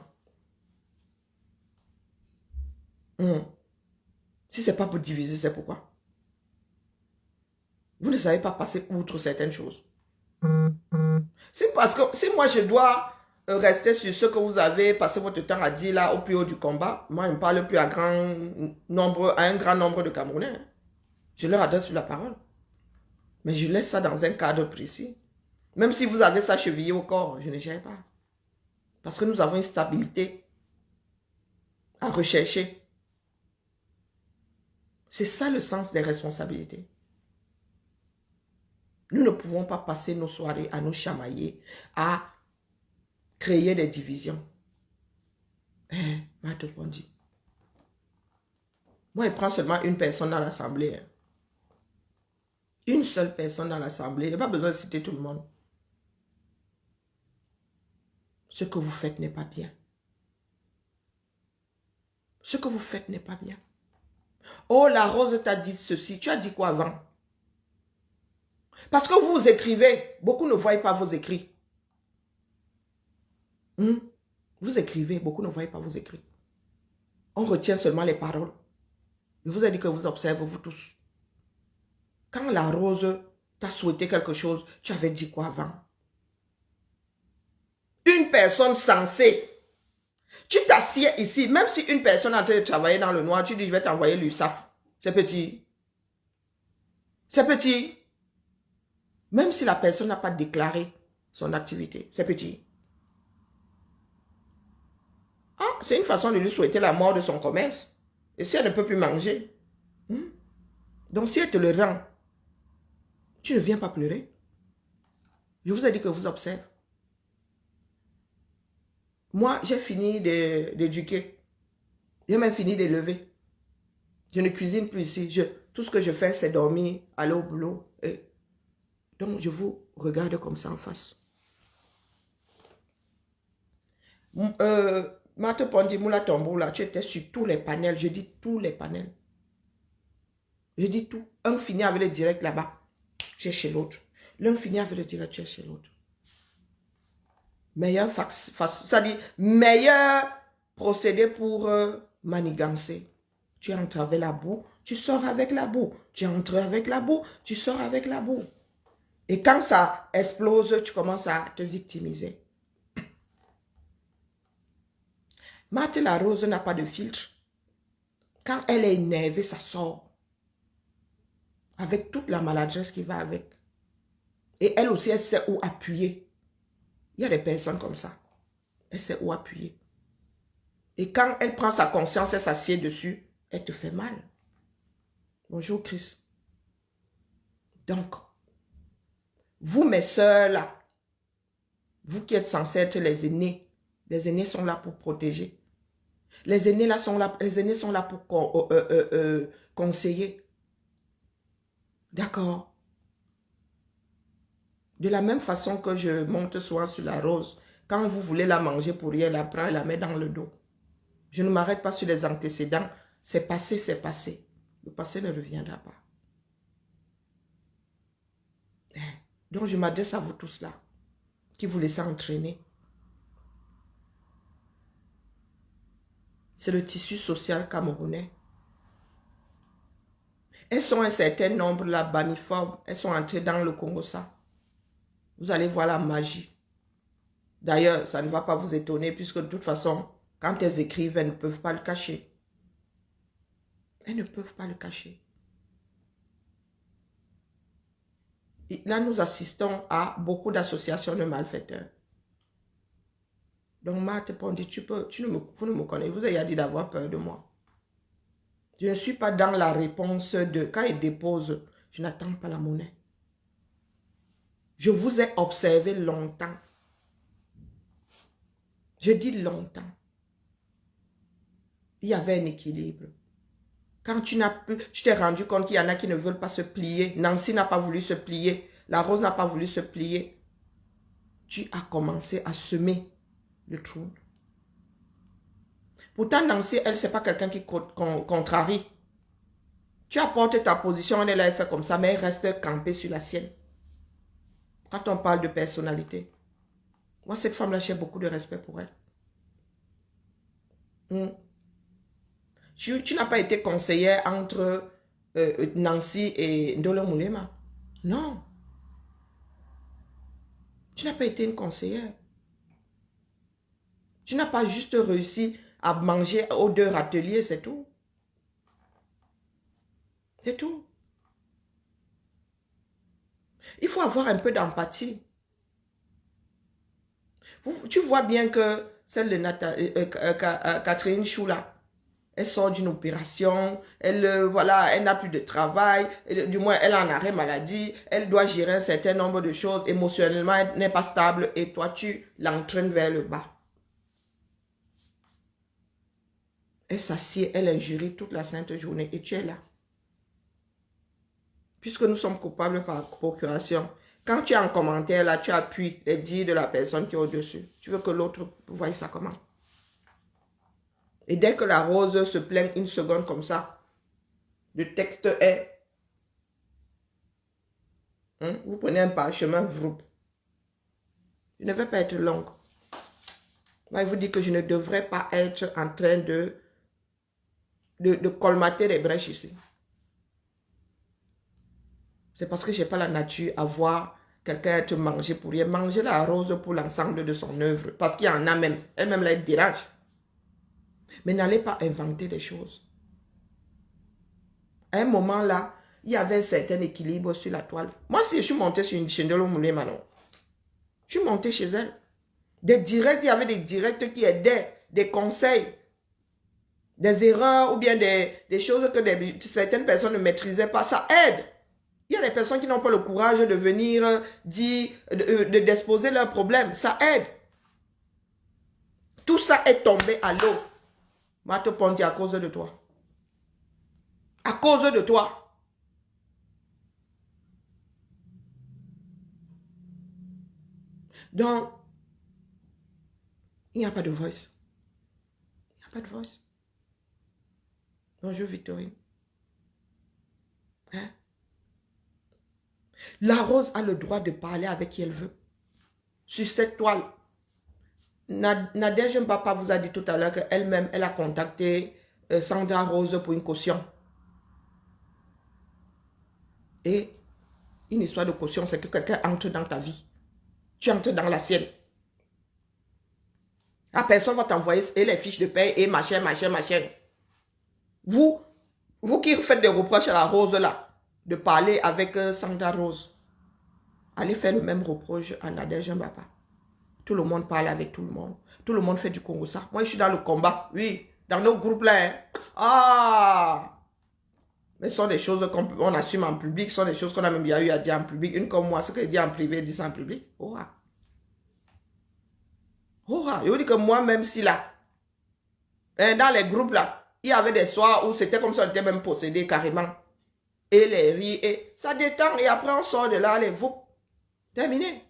Si ce n'est pas pour diviser, c'est pourquoi? Vous ne savez pas passer outre certaines choses. C'est parce que si moi je dois rester sur ce que vous avez passé votre temps à dire là au plus haut du combat, moi je ne parle plus à un grand nombre de Camerounais. Je leur adresse la parole. Mais je laisse ça dans un cadre précis. Même si vous avez ça chevillé au corps, je ne gère pas. Parce que nous avons une stabilité à rechercher. C'est ça le sens des responsabilités. Nous ne pouvons pas passer nos soirées à nous chamailler, à créer des divisions. Moi, je prends seulement une personne dans l'assemblée. Une seule personne dans l'assemblée. Il n'y a pas besoin de citer tout le monde. Ce que vous faites n'est pas bien. Ce que vous faites n'est pas bien. Oh, la rose t'a dit ceci. Tu as dit quoi avant? Parce que vous écrivez. Beaucoup ne voient pas vos écrits. Vous écrivez. Beaucoup ne voient pas vos écrits. On retient seulement les paroles. Je vous ai dit que vous observez, vous tous. Quand la rose t'a souhaité quelque chose, tu avais dit quoi avant? Une personne sensée. Tu t'assieds ici, même si une personne est en train de travailler dans le noir, tu dis je vais t'envoyer l'URSSAF. C'est petit. C'est petit. Même si la personne n'a pas déclaré son activité, c'est petit. Ah, c'est une façon de lui souhaiter la mort de son commerce. Et si elle ne peut plus manger, donc si elle te le rend, tu ne viens pas pleurer. Je vous ai dit que vous observez. Moi, j'ai fini d'éduquer. J'ai même fini d'élever. Je ne cuisine plus ici. Tout ce que je fais, c'est dormir, aller au boulot. Donc, je vous regarde comme ça en face. Mate Pondi Moula Tombo, là, tu étais sur tous les panels. Je dis tous les panels. Je dis tout. Un finit avec le direct là-bas. Tu es chez l'autre. L'un finit avec le direct, tu es chez l'autre. Meilleur ça dit meilleur procédé pour manigancer. Tu entres avec la boue, tu sors avec la boue. Tu entres avec la boue, tu sors avec la boue. Et quand ça explose, tu commences à te victimiser. Marthe la Rose n'a pas de filtre. Quand elle est énervée, ça sort. Avec toute la maladresse qui va avec. Et elle aussi, elle sait où appuyer. Il y a des personnes comme ça. Elle sait où appuyer. Et quand elle prend sa conscience, elle s'assied dessus, elle te fait mal. Bonjour Chris. Donc, vous mes soeurs là, vous qui êtes censés être les aînés sont là pour protéger. Les aînés là sont là, les aînés sont là pour conseiller. D'accord. De la même façon que je monte souvent sur la rose, quand vous voulez la manger pour rien, la prend et la met dans le dos. Je ne m'arrête pas sur les antécédents. C'est passé, c'est passé. Le passé ne reviendra pas. Donc je m'adresse à vous tous là, qui vous laissez entraîner. C'est le tissu social camerounais. Elles sont un certain nombre là, baniformes. Elles sont entrées dans le Congo ça. Vous allez voir la magie. D'ailleurs, ça ne va pas vous étonner puisque de toute façon, quand elles écrivent, elles ne peuvent pas le cacher. Elles ne peuvent pas le cacher. Et là, nous assistons à beaucoup d'associations de malfaiteurs. Donc, Marthe Pondi, vous ne me connaissez, vous avez dit d'avoir peur de moi. Je ne suis pas dans la réponse de... Quand ils déposent, je n'attends pas la monnaie. Je vous ai observé longtemps. Je dis longtemps. Il y avait un équilibre. Quand tu t'es rendu compte qu'il y en a qui ne veulent pas se plier. Nancy n'a pas voulu se plier. La Rose n'a pas voulu se plier. Tu as commencé à semer le trouble. Pourtant, Nancy, elle, c'est pas quelqu'un qui contrarie. Tu apportes ta position, elle est là, elle fait comme ça, mais elle reste campée sur la sienne. Quand on parle de personnalité, moi, cette femme-là, j'ai beaucoup de respect pour elle. Tu n'as pas été conseillère entre Nancy et Ndolo Moulema. Non. Tu n'as pas été une conseillère. Tu n'as pas juste réussi à manger aux 2 râteliers, c'est tout. C'est tout. Il faut avoir un peu d'empathie. Tu vois bien que celle de Catherine Choula, elle sort d'une opération, elle n'a plus de travail, du moins elle a un arrêt maladie, elle doit gérer un certain nombre de choses, émotionnellement elle n'est pas stable et toi tu l'entraînes vers le bas. Elle s'assied, elle injurie toute la sainte journée et tu es là. Puisque nous sommes coupables par procuration, quand tu es en commentaire là, tu appuies les dires de la personne qui est au-dessus. Tu veux que l'autre voie ça comment? Et dès que la Rose se plaint une seconde comme ça, le texte est... vous prenez un parchemin, groupe. Je ne vais pas être longue. Moi, je vous dis que je ne devrais pas être en train de colmater les brèches ici. C'est parce que je n'ai pas la nature à voir quelqu'un être mangé pour rien. Manger la rose pour l'ensemble de son œuvre. Parce qu'il y en a même. Elle-même, là, elle dérange. Mais n'allez pas inventer des choses. À un moment là, il y avait un certain équilibre sur la toile. Moi, si je suis montée sur une chaîne de Moulé Manon, je suis montée chez elle. Des directs, il y avait des directs qui aidaient, des conseils, des erreurs ou bien des choses que certaines personnes ne maîtrisaient pas. Ça aide. Il y a des personnes qui n'ont pas le courage de venir dire, d'exposer leurs problèmes. Ça aide. Tout ça est tombé à l'eau. Mate Ponti, à cause de toi. À cause de toi. Donc, il n'y a pas de voice. Il n'y a pas de voice. Bonjour Victorine. Hein? La rose a le droit de parler avec qui elle veut. Sur cette toile. Nadège Mbapa vous a dit tout à l'heure qu'elle-même, elle a contacté Sandra Rose pour une caution. Et une histoire de caution, c'est que quelqu'un entre dans ta vie. Tu entres dans la sienne. La personne va t'envoyer les fiches de paie et machin, machin, machin. Vous qui faites des reproches à la Rose là, de parler avec Sandra Rose, allez faire le même reproche à Nadège Mbapa. Tout le monde parle avec tout le monde. Tout le monde fait du Congo ça. Moi, je suis dans le combat. Oui, dans nos groupes là. Hein. Ah! Mais ce sont des choses qu'on assume en public. Ce sont des choses qu'on a même bien eu à dire en public. Une comme moi, ce que je dis en privé, dit ça en public. Oh ah! Oh ah! Je dis que moi, même si là, dans les groupes là, il y avait des soirs où c'était comme ça, on était même possédé carrément. Et les rires, et ça détend. Et après, on sort de là, les vous. Terminé.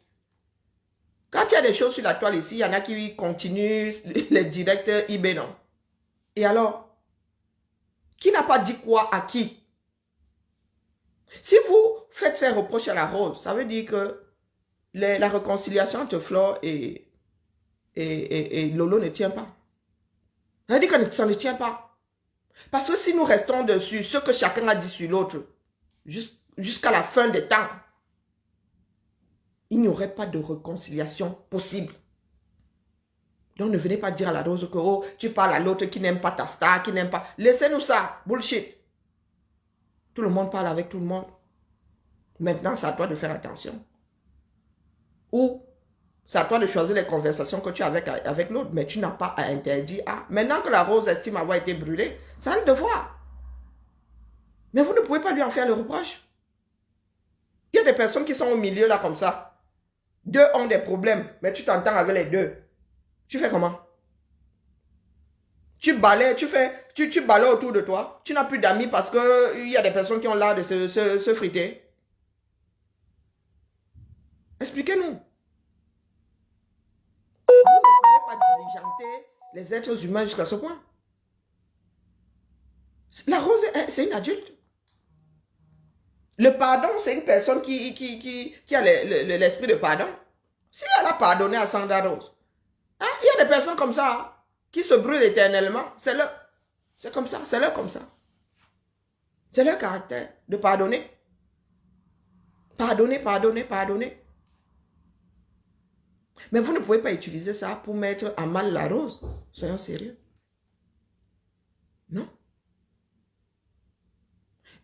Quand il y a des choses sur la toile ici, il y en a qui continuent les directs eBay, non? Et alors, qui n'a pas dit quoi à qui? Si vous faites ces reproches à la Rose, ça veut dire que la réconciliation entre Flore et Lolo ne tient pas. Ça veut dire que ça ne tient pas. Parce que si nous restons dessus, ce que chacun a dit sur l'autre, jusqu'à la fin des temps, il n'y aurait pas de réconciliation possible. Donc ne venez pas dire à la Rose que oh, tu parles à l'autre qui n'aime pas ta star, qui n'aime pas... Laissez-nous ça, bullshit. Tout le monde parle avec tout le monde. Maintenant, c'est à toi de faire attention. Ou c'est à toi de choisir les conversations que tu as avec l'autre, mais tu n'as pas à interdire. Ah, maintenant que la Rose estime avoir été brûlée, c'est un devoir. Mais vous ne pouvez pas lui en faire le reproche. Il y a des personnes qui sont au milieu là comme ça. Deux ont des problèmes, mais tu t'entends avec les deux. Tu fais comment? Tu balais, tu balais autour de toi. Tu n'as plus d'amis parce qu'il y a des personnes qui ont l'art de se friter. Expliquez-nous. Vous ne pouvez pas diligenter les êtres humains jusqu'à ce point. La Rose, c'est une adulte. Le pardon, c'est une personne qui a l'esprit de pardon. Si elle a pardonné à Sandra Rose, hein, il y a des personnes comme ça hein, qui se brûlent éternellement. C'est comme ça, c'est leur comme ça. C'est leur caractère de pardonner. Pardonner, pardonner, pardonner. Mais vous ne pouvez pas utiliser ça pour mettre à mal la Rose. Soyons sérieux. Non.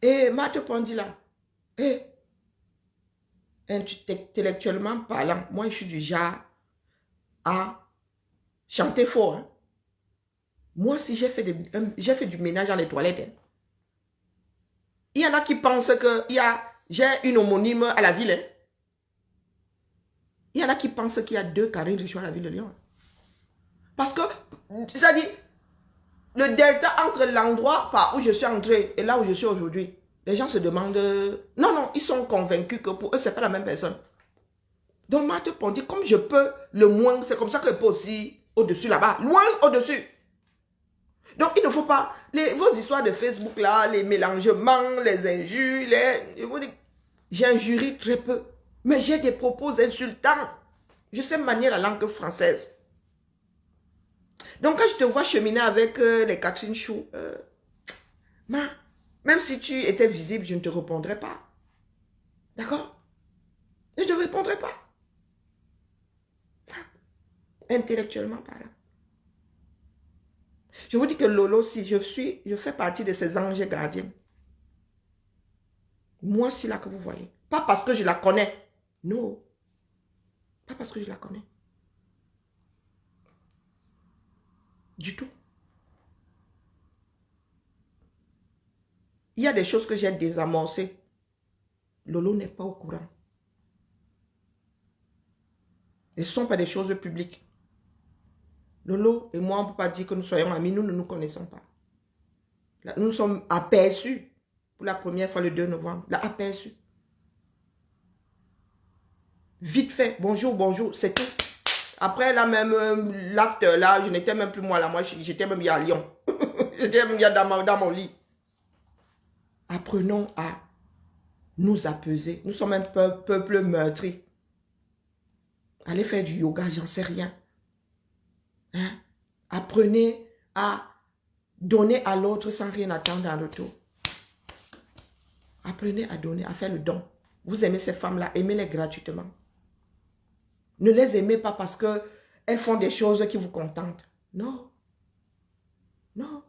Et Mate Pondi là, intellectuellement parlant, moi je suis du genre à chanter fort. Hein. Moi si j'ai fait du ménage dans les toilettes, hein. Il y en a qui pensent que j'ai une homonyme à la ville. Hein. Il y en a qui pensent qu'il y a deux Karine Richaud à la ville de Lyon. Parce que, ça dit, le delta entre l'endroit par où je suis entré et là où je suis aujourd'hui, les gens se demandent... Non, ils sont convaincus que pour eux, ce n'est pas la même personne. Donc, Mate Pondi, comme je peux, le moins, c'est comme ça que je peux aussi au-dessus là-bas. Loin au-dessus. Donc, il ne faut pas... vos histoires de Facebook là, les mélangements, les injures, j'injurie très peu. Mais j'ai des propos insultants. Je sais manier la langue française. Donc, quand je te vois cheminer avec les Catherine Chou, Même si tu étais visible, je ne te répondrais pas. D'accord? Je ne te répondrais pas. Intellectuellement parlant. Je vous dis que Lolo, si je fais partie de ces anges gardiens. Moi, c'est là que vous voyez. Pas parce que je la connais. Non. Pas parce que je la connais. Du tout. Il y a des choses que j'ai désamorcées. Lolo n'est pas au courant. Et ce ne sont pas des choses publiques. Lolo et moi, on ne peut pas dire que nous soyons amis. Nous ne nous connaissons pas. Là, nous nous sommes aperçus pour la première fois le 2 novembre. Là, aperçus. Vite fait. Bonjour, bonjour. C'est tout. Après, là même, l'after, là, je n'étais même plus moi là. Moi, j'étais même à Lyon. J'étais même dans mon lit. Apprenons à nous apaiser. Nous sommes un peuple meurtri. Allez faire du yoga, j'en sais rien. Hein? Apprenez à donner à l'autre sans rien attendre en retour. Apprenez à donner, à faire le don. Vous aimez ces femmes-là, aimez-les gratuitement. Ne les aimez pas parce qu'elles font des choses qui vous contentent. Non. Non.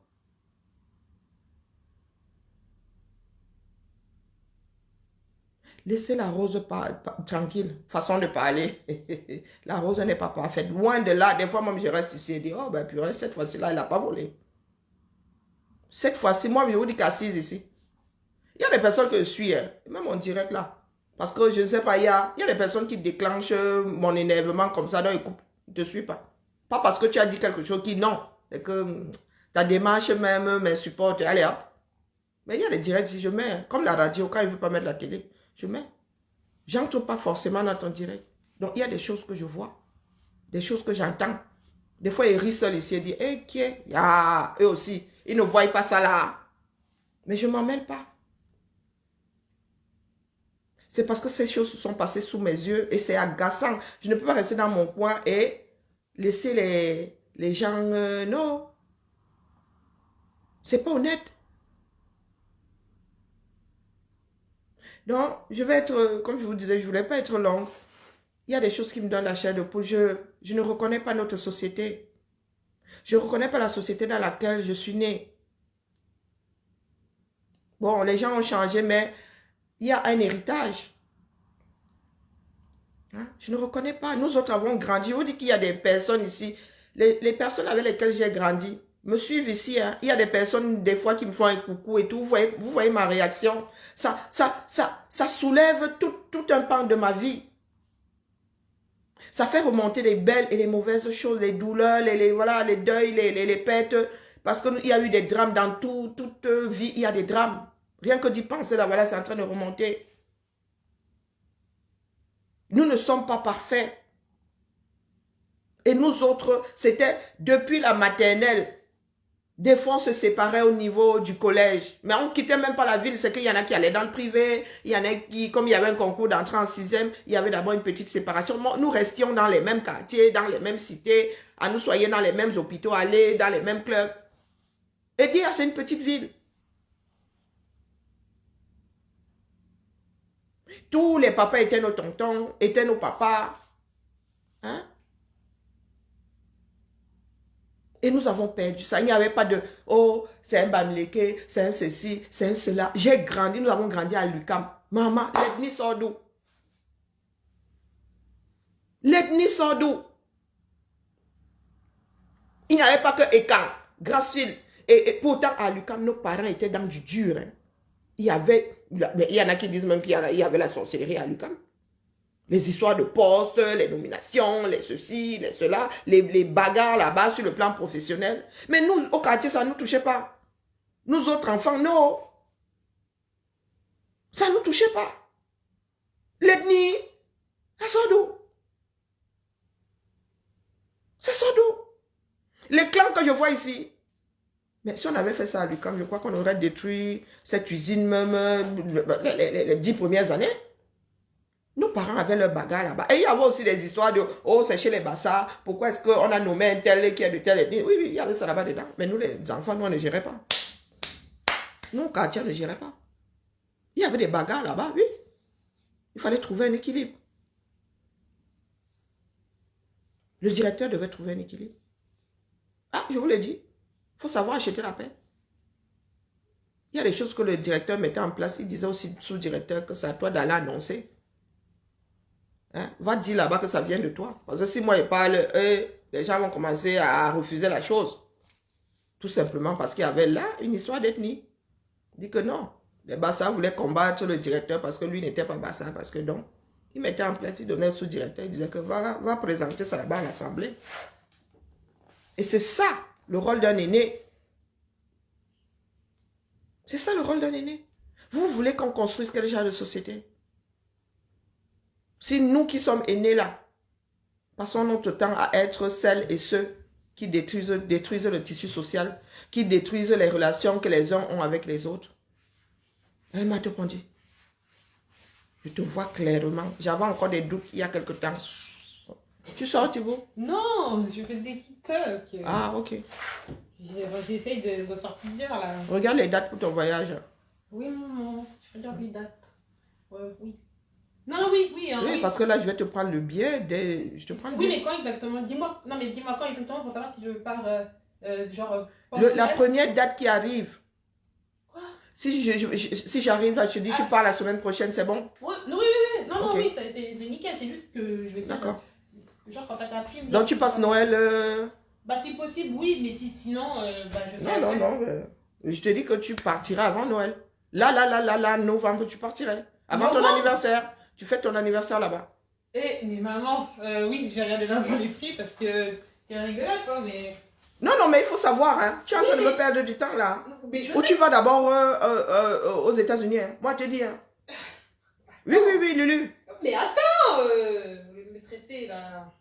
Laissez la rose tranquille, façon de parler. La rose n'est pas parfaite. Loin de là, des fois même je reste ici et dis, oh ben purée, cette fois-ci-là, elle n'a pas volé. Cette fois-ci, moi je vous dis qu'assise ici. Il y a des personnes que je suis, hein, même en direct là. Parce que je ne sais pas, il y a des personnes qui déclenchent mon énervement comme ça, donc ils ne te suivent pas. Pas parce que tu as dit quelque chose qui, non. C'est que ta démarche même m'insupporte. Allez hop. Mais il y a des directs, si je mets, comme la radio, quand il ne veut pas mettre la télé, je mets. J'entre pas forcément dans ton direct. Donc, il y a des choses que je vois, des choses que j'entends. Des fois, ils rient seuls ici et disent, hey, qui est? Ah, eux aussi, ils ne voient pas ça là. Mais je ne m'en mêle pas. C'est parce que ces choses se sont passées sous mes yeux et c'est agaçant. Je ne peux pas rester dans mon coin et laisser les gens... non. C'est pas honnête. Donc, je vais être, comme je vous disais, je ne voulais pas être longue. Il y a des choses qui me donnent la chair de poule. Je ne reconnais pas notre société. Je ne reconnais pas la société dans laquelle je suis née. Bon, les gens ont changé, mais il y a un héritage. Hein? Je ne reconnais pas. Nous autres avons grandi. Je vous dis qu'il y a des personnes ici. Les personnes avec lesquelles j'ai grandi me suivent ici. Hein? Il y a des personnes, des fois, qui me font un coucou et tout. Vous voyez ma réaction. Ça soulève tout un pan de ma vie. Ça fait remonter les belles et les mauvaises choses, les douleurs, voilà, les deuils, les pertes. Parce qu'il y a eu des drames dans toute vie, il y a des drames. Rien que d'y penser, là, voilà, c'est en train de remonter. Nous ne sommes pas parfaits. Et nous autres, c'était depuis la maternelle. Des fois, on se séparait au niveau du collège. Mais on ne quittait même pas la ville. C'est qu'il y en a qui allaient dans le privé. Il y en a qui, comme il y avait un concours d'entrée en 6e, il y avait d'abord une petite séparation. Nous restions dans les mêmes quartiers, dans les mêmes cités. À nous soyons dans les mêmes hôpitaux, aller dans les mêmes clubs. Et dire, c'est une petite ville. Tous les papas étaient nos tontons, étaient nos papas. Hein? Et nous avons perdu ça. Il n'y avait pas de, oh, c'est un Bamileke, c'est un ceci, c'est un cela. J'ai grandi, nous avons grandi à l'UQAM. Maman, l'ethnie sort d'où? L'ethnie sort d'où? Il n'y avait pas que Ekan, Grassfield. Et pourtant, à l'UQAM, nos parents étaient dans du dur. Hein. Il y en a qui disent même qu'il y avait la sorcellerie à l'UQAM. Les histoires de postes, les nominations, les ceci, les cela, les bagarres là-bas sur le plan professionnel. Mais nous, au quartier, ça ne nous touchait pas. Nous autres enfants, non. Ça ne nous touchait pas. L'ethnie, ça sort d'où? Ça sort d'où? Les clans que je vois ici. Mais si on avait fait ça à l'UQAM, je crois qu'on aurait détruit cette usine même les 10 premières années. Nos parents avaient leur bagarre là-bas. Et il y avait aussi des histoires de, oh, c'est chez les Bassas. Pourquoi est-ce qu'on a nommé un tel qui est de tel ethnie? Oui, il y avait ça là-bas dedans. Mais nous, les enfants, nous, on ne gérait pas. Non, Katia ne gérait pas. Il y avait des bagarres là-bas, oui. Il fallait trouver un équilibre. Le directeur devait trouver un équilibre. Ah, je vous l'ai dit. Il faut savoir acheter la paix. Il y a des choses que le directeur mettait en place. Il disait aussi au sous-directeur que c'est à toi d'aller annoncer. Hein? Va dire là-bas que ça vient de toi. Parce que si moi je parle, les gens vont commencer à refuser la chose. Tout simplement parce qu'il y avait là une histoire d'ethnie. Il dit que non. Les Bassa voulaient combattre le directeur parce que lui n'était pas Bassa. Parce que donc, il mettait en place, il donnait au sous-directeur, il disait que va présenter ça là-bas à l'Assemblée. Et c'est ça le rôle d'un aîné. C'est ça le rôle d'un aîné. Vous voulez qu'on construise quel genre de société? Si nous qui sommes aînés là, passons notre temps à être celles et ceux qui détruisent le tissu social, qui détruisent les relations que les uns ont avec les autres. Hein, Mato Pondi? Je te vois clairement. J'avais encore des doutes il y a quelque temps. Tu sors, Thibaut? Non, je fais des TikTok. Ah, ok. J'essaye de faire plusieurs là. Regarde les dates pour ton voyage. Oui, maman, je regarde les dates. Ouais, oui. Non, oui, oui. Hein, Oui, oui, parce que là, je vais te prendre le billet. Je te prends le oui, billet. mais quand exactement? Dis-moi. Non, mais dis-moi quand exactement pour savoir si je pars, genre. La première date qui arrive. Quoi? Si j'arrive là, je te dis, tu pars la semaine prochaine, c'est bon? Oui, oui, oui. Non, non, Ok. oui, c'est nickel. C'est juste que je vais dire. D'accord. Genre quand t'as ta prime. Donc, tu passes Noël... Bah, si possible, oui, mais sinon, bah, je sais. Non, non, non. Je te dis que tu partirais avant Noël. Là, novembre, tu partirais. Avant ton anniversaire. Tu fais ton anniversaire là-bas. Eh, mais maman, oui, je vais regarder d'abord les prix parce que c'est rigolo, quoi, mais... Non, non, mais il faut savoir, hein. Tu es en train de me perdre du temps, là. Ou tu vas d'abord aux États-Unis, hein. Moi, je te dis, hein. Oui, oui, oui, Lulu. Mais attends, vous voulez me stresser, là.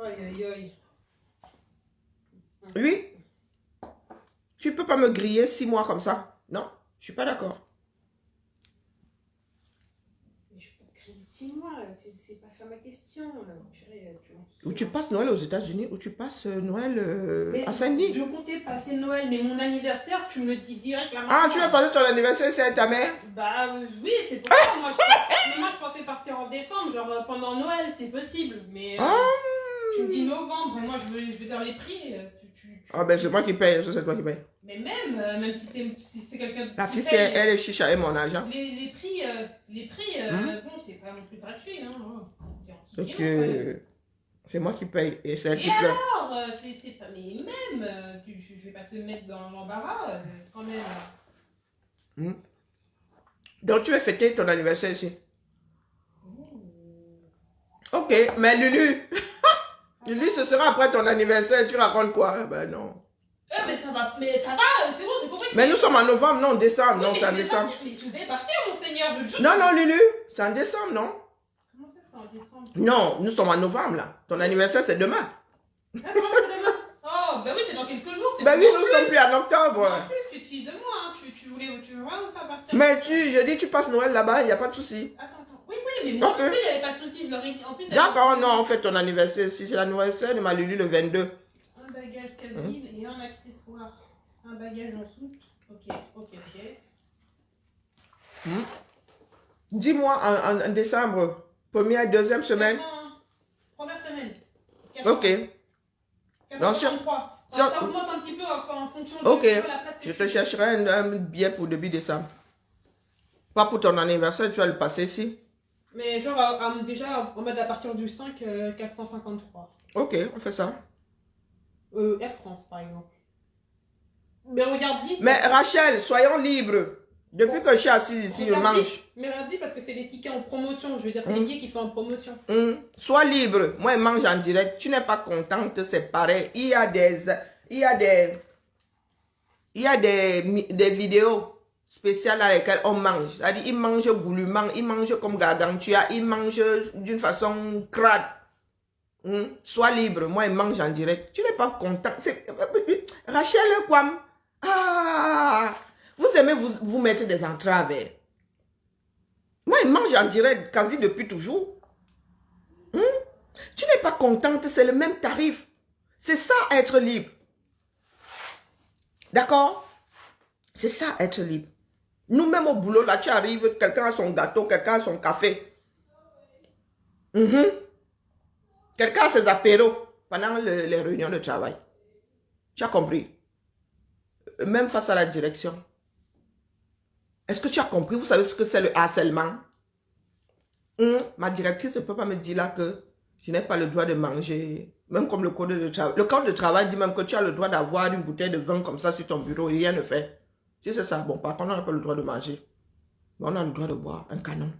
Aïe, aïe, aïe. Oui. Tu peux pas me griller 6 mois comme ça. Non, je suis pas d'accord. Mais je peux te griller 6 mois, c'est pas ça ma question. Ou tu passes Noël aux États-Unis, ou tu passes Noël à Saint-Denis. Je comptais passer Noël, mais mon anniversaire, tu me le dis direct là. Ah, tu veux passer ton anniversaire ici avec ta mère? Bah oui, c'est pour ça. Moi, je pensais partir en décembre, genre pendant Noël, c'est possible. Mais tu me dis novembre, et moi je vais dans les prix. Ah ben c'est moi qui paye, c'est toi qui paye. Mais même si c'est quelqu'un La fille, elle est chicha et mon argent. Les prix, bon, c'est pas non plus gratuit. Hein. C'est moi qui paye et c'est elle et qui pleure. alors, c'est pas... Mais même, je vais pas te mettre dans l'embarras, quand même. Donc tu veux fêter ton anniversaire ici? Ok, mais Lulu, Lulu, ce sera après ton anniversaire, tu racontes quoi? Ben non. Mais ça va, c'est bon, j'ai compris. Mais nous sommes en novembre, non, en décembre, Oui, non, c'est en décembre. Mais je vais partir, mon seigneur, je jure. Non, non, Lulu, c'est en décembre, non? Comment ça, c'est en décembre? Non, nous sommes en novembre, là. Ton anniversaire, c'est demain. Ah, comment c'est demain? Oh, bah oui, c'est dans quelques jours. Ben oui, nous sommes plus en octobre. En plus, tu te fiches de moi, hein. Tu veux vraiment me faire partir? Mais je dis, tu passes Noël là-bas, il n'y a pas de souci. Attends. Oui, mais moi, Ok. il n'y avait pas de souci, je leur ai dit. En plus, D'accord, non, on fait ton anniversaire ici. C'est l'anniversaire de ma Lulu le 22. Un bagage cabine et un accessoire. Un bagage en dessous. Ok. Dis-moi en décembre, première, deuxième semaine. Première semaine. Ok. 433. Ça augmente un petit peu en fonction de Ok. la place que Je tu te chercherai un billet pour début décembre. Pas pour ton anniversaire, tu vas le passer ici. Mais genre, déjà, en mode à partir du 5, 453. Ok, on fait ça. Air France, par exemple. Mais regarde vite. Mais Rachel, soyons libres. Depuis que je suis assise ici, je mange. Mais regarde vite parce que c'est les tickets en promotion. Je veux dire, c'est les billets qui sont en promotion. Sois libre. Moi, je mange en direct. Tu n'es pas contente, c'est pareil. Il y a des vidéos spéciales dans lesquelles on mange. C'est-à-dire, ils mangent goulûment, ils mangent comme Gargantua, ils mangent d'une façon crade. Sois libre. Moi, je mange en direct. Tu n'es pas content. Rachel Kwam. Ah, vous aimez vous mettre des entraves. Moi, je mange en direct quasi depuis toujours. Tu n'es pas contente, c'est le même tarif. C'est ça, être libre. D'accord? C'est ça, être libre. Nous-mêmes au boulot, là, tu arrives, quelqu'un a son gâteau, quelqu'un a son café. Quelqu'un a ses apéros pendant les réunions de travail. Tu as compris? Même face à la direction. Est-ce que tu as compris? Vous savez ce que c'est le harcèlement? Ma directrice ne peut pas me dire là que je n'ai pas le droit de manger. Même comme le code de travail. Le code de travail dit même que tu as le droit d'avoir une bouteille de vin comme ça sur ton bureau et rien ne fait. Si c'est ça, bon, par contre, on n'a pas le droit de manger. Mais on a le droit de boire un canon.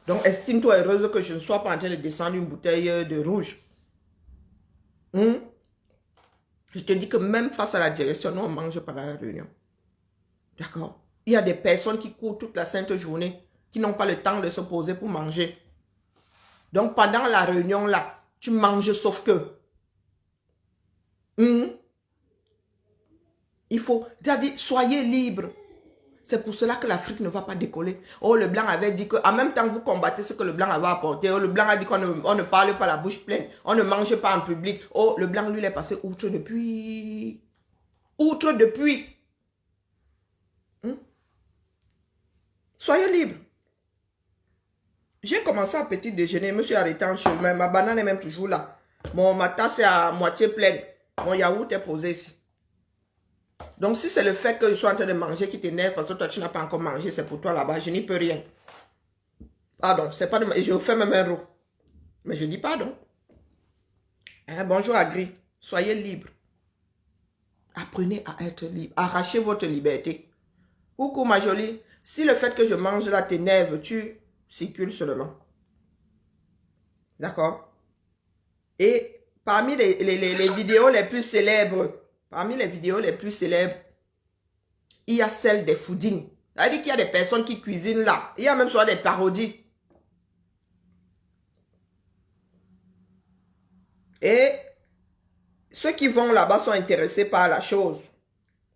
Donc, estime-toi heureuse que je ne sois pas en train de descendre une bouteille de rouge. Je te dis que même face à la direction, nous, on mange pendant la réunion. D'accord? Il y a des personnes qui courent toute la sainte journée, qui n'ont pas le temps de se poser pour manger. Donc, pendant la réunion, là, tu manges sauf que. Il faut, c'est-à-dire, soyez libres. C'est pour cela que l'Afrique ne va pas décoller. Oh, le blanc avait dit que, en même temps que vous combattez ce que le blanc avait apporté, oh, le blanc a dit qu'on ne parle pas la bouche pleine, on ne mange pas en public. Oh, le blanc, lui, il est passé outre depuis. Outre depuis. Soyez libres. J'ai commencé à petit déjeuner, je me suis arrêté en chemin, ma banane est même toujours là. Ma tasse est à moitié pleine. Mon yaourt est posé ici. Donc, si c'est le fait que je sois en train de manger qui t'énerve parce que toi, tu n'as pas encore mangé, c'est pour toi là-bas, je n'y peux rien. Pardon, c'est pas de... Je fais même un roux. Mais je dis pardon. Bonjour Agri, soyez libre. Apprenez à être libre. Arrachez votre liberté. Coucou ma jolie, si le fait que je mange là t'énerve, tu circules seulement. D'accord? Et parmi les vidéos les plus célèbres, il y a celle des foodings. C'est-à-dire qu'il y a des personnes qui cuisinent là. Il y a même soit des parodies. Et ceux qui vont là-bas sont intéressés par la chose.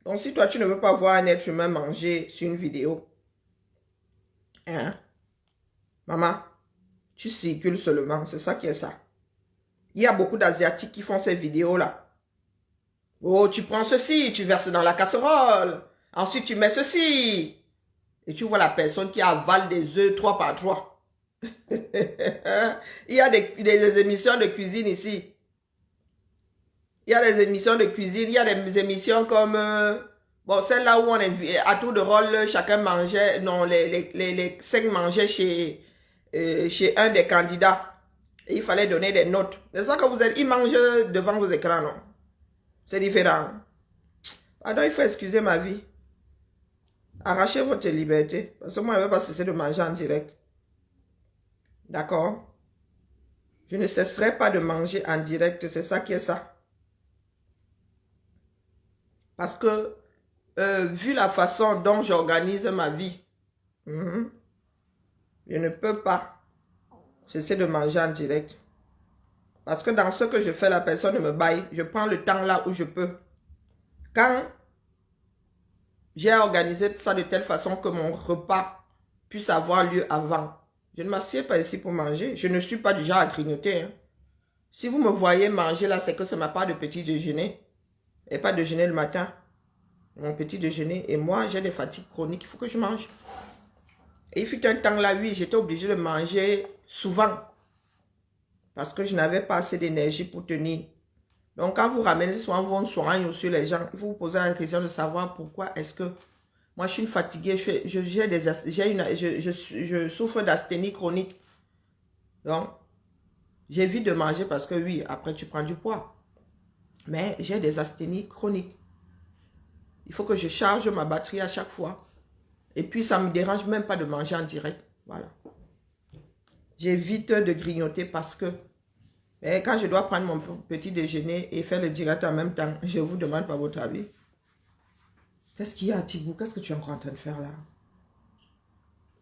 Donc si toi tu ne veux pas voir un être humain manger sur une vidéo, maman, tu circules seulement. C'est ça qui est ça. Il y a beaucoup d'Asiatiques qui font ces vidéos-là. Oh, tu prends ceci, tu verses dans la casserole. Ensuite, tu mets ceci. Et tu vois la personne qui avale des œufs 3 par 3. Il y a des émissions de cuisine ici. Il y a des émissions de cuisine. Il y a des émissions comme... bon, celle-là où on est à tour de rôle, chacun mangeait... Non, les 5 mangeaient chez un des candidats. Et il fallait donner des notes. C'est ça que vous êtes... Ils mangent devant vos écrans, non? C'est différent. Pardon, il faut excuser ma vie. Arrachez votre liberté. Parce que moi, je ne vais pas cesser de manger en direct. D'accord? Je ne cesserai pas de manger en direct. C'est ça qui est ça. Parce que, vu la façon dont j'organise ma vie, je ne peux pas cesser de manger en direct. Parce que dans ce que je fais, la personne ne me baille. Je prends le temps là où je peux. Quand j'ai organisé ça de telle façon que mon repas puisse avoir lieu avant, je ne m'assieds pas ici pour manger. Je ne suis pas du genre à grignoter. Si vous me voyez manger là, c'est que c'est ma part de petit déjeuner. Et pas déjeuner le matin. Mon petit déjeuner. Et moi, j'ai des fatigues chroniques. Il faut que je mange. Et il fut un temps là, oui, j'étais obligée de manger souvent. Parce que je n'avais pas assez d'énergie pour tenir. Donc, quand vous ramenez souvent vos soins sur les gens, il faut vous poser la question de savoir pourquoi est-ce que moi, je suis fatiguée, je souffre d'asthénie chronique. Donc, j'évite de manger parce que oui, après, tu prends du poids. Mais j'ai des asthénies chroniques. Il faut que je charge ma batterie à chaque fois. Et puis, ça ne me dérange même pas de manger en direct. Voilà. J'évite de grignoter parce que quand je dois prendre mon petit déjeuner et faire le direct en même temps, je vous demande pas votre avis. Qu'est-ce qu'il y a, Tibou? Qu'est-ce que tu es encore en train de faire là?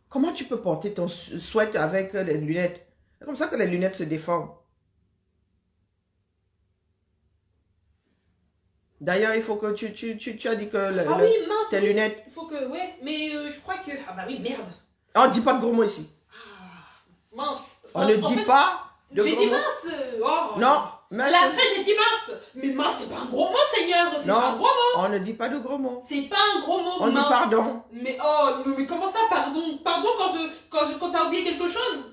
Comment tu peux porter ton sweat avec des lunettes? C'est comme ça que les lunettes se déforment. D'ailleurs, il faut que tu as dit que oui, mince, tes lunettes... Il faut que... Ouais, mais je crois que... Ah bah oui, merde. On ne dit pas de gros mots ici. Mince. On ne dit pas de gros mots. J'ai dit mince. Oh, non, Mais Là, après, j'ai dit mince. Mais mince, c'est pas un gros mot, Seigneur. C'est Non. pas un gros mot. on ne dit pas de gros mots. C'est pas un gros mot, On dit mince. pardon. Mais oh, mais comment ça, pardon? Pardon quand t'as oublié quelque chose?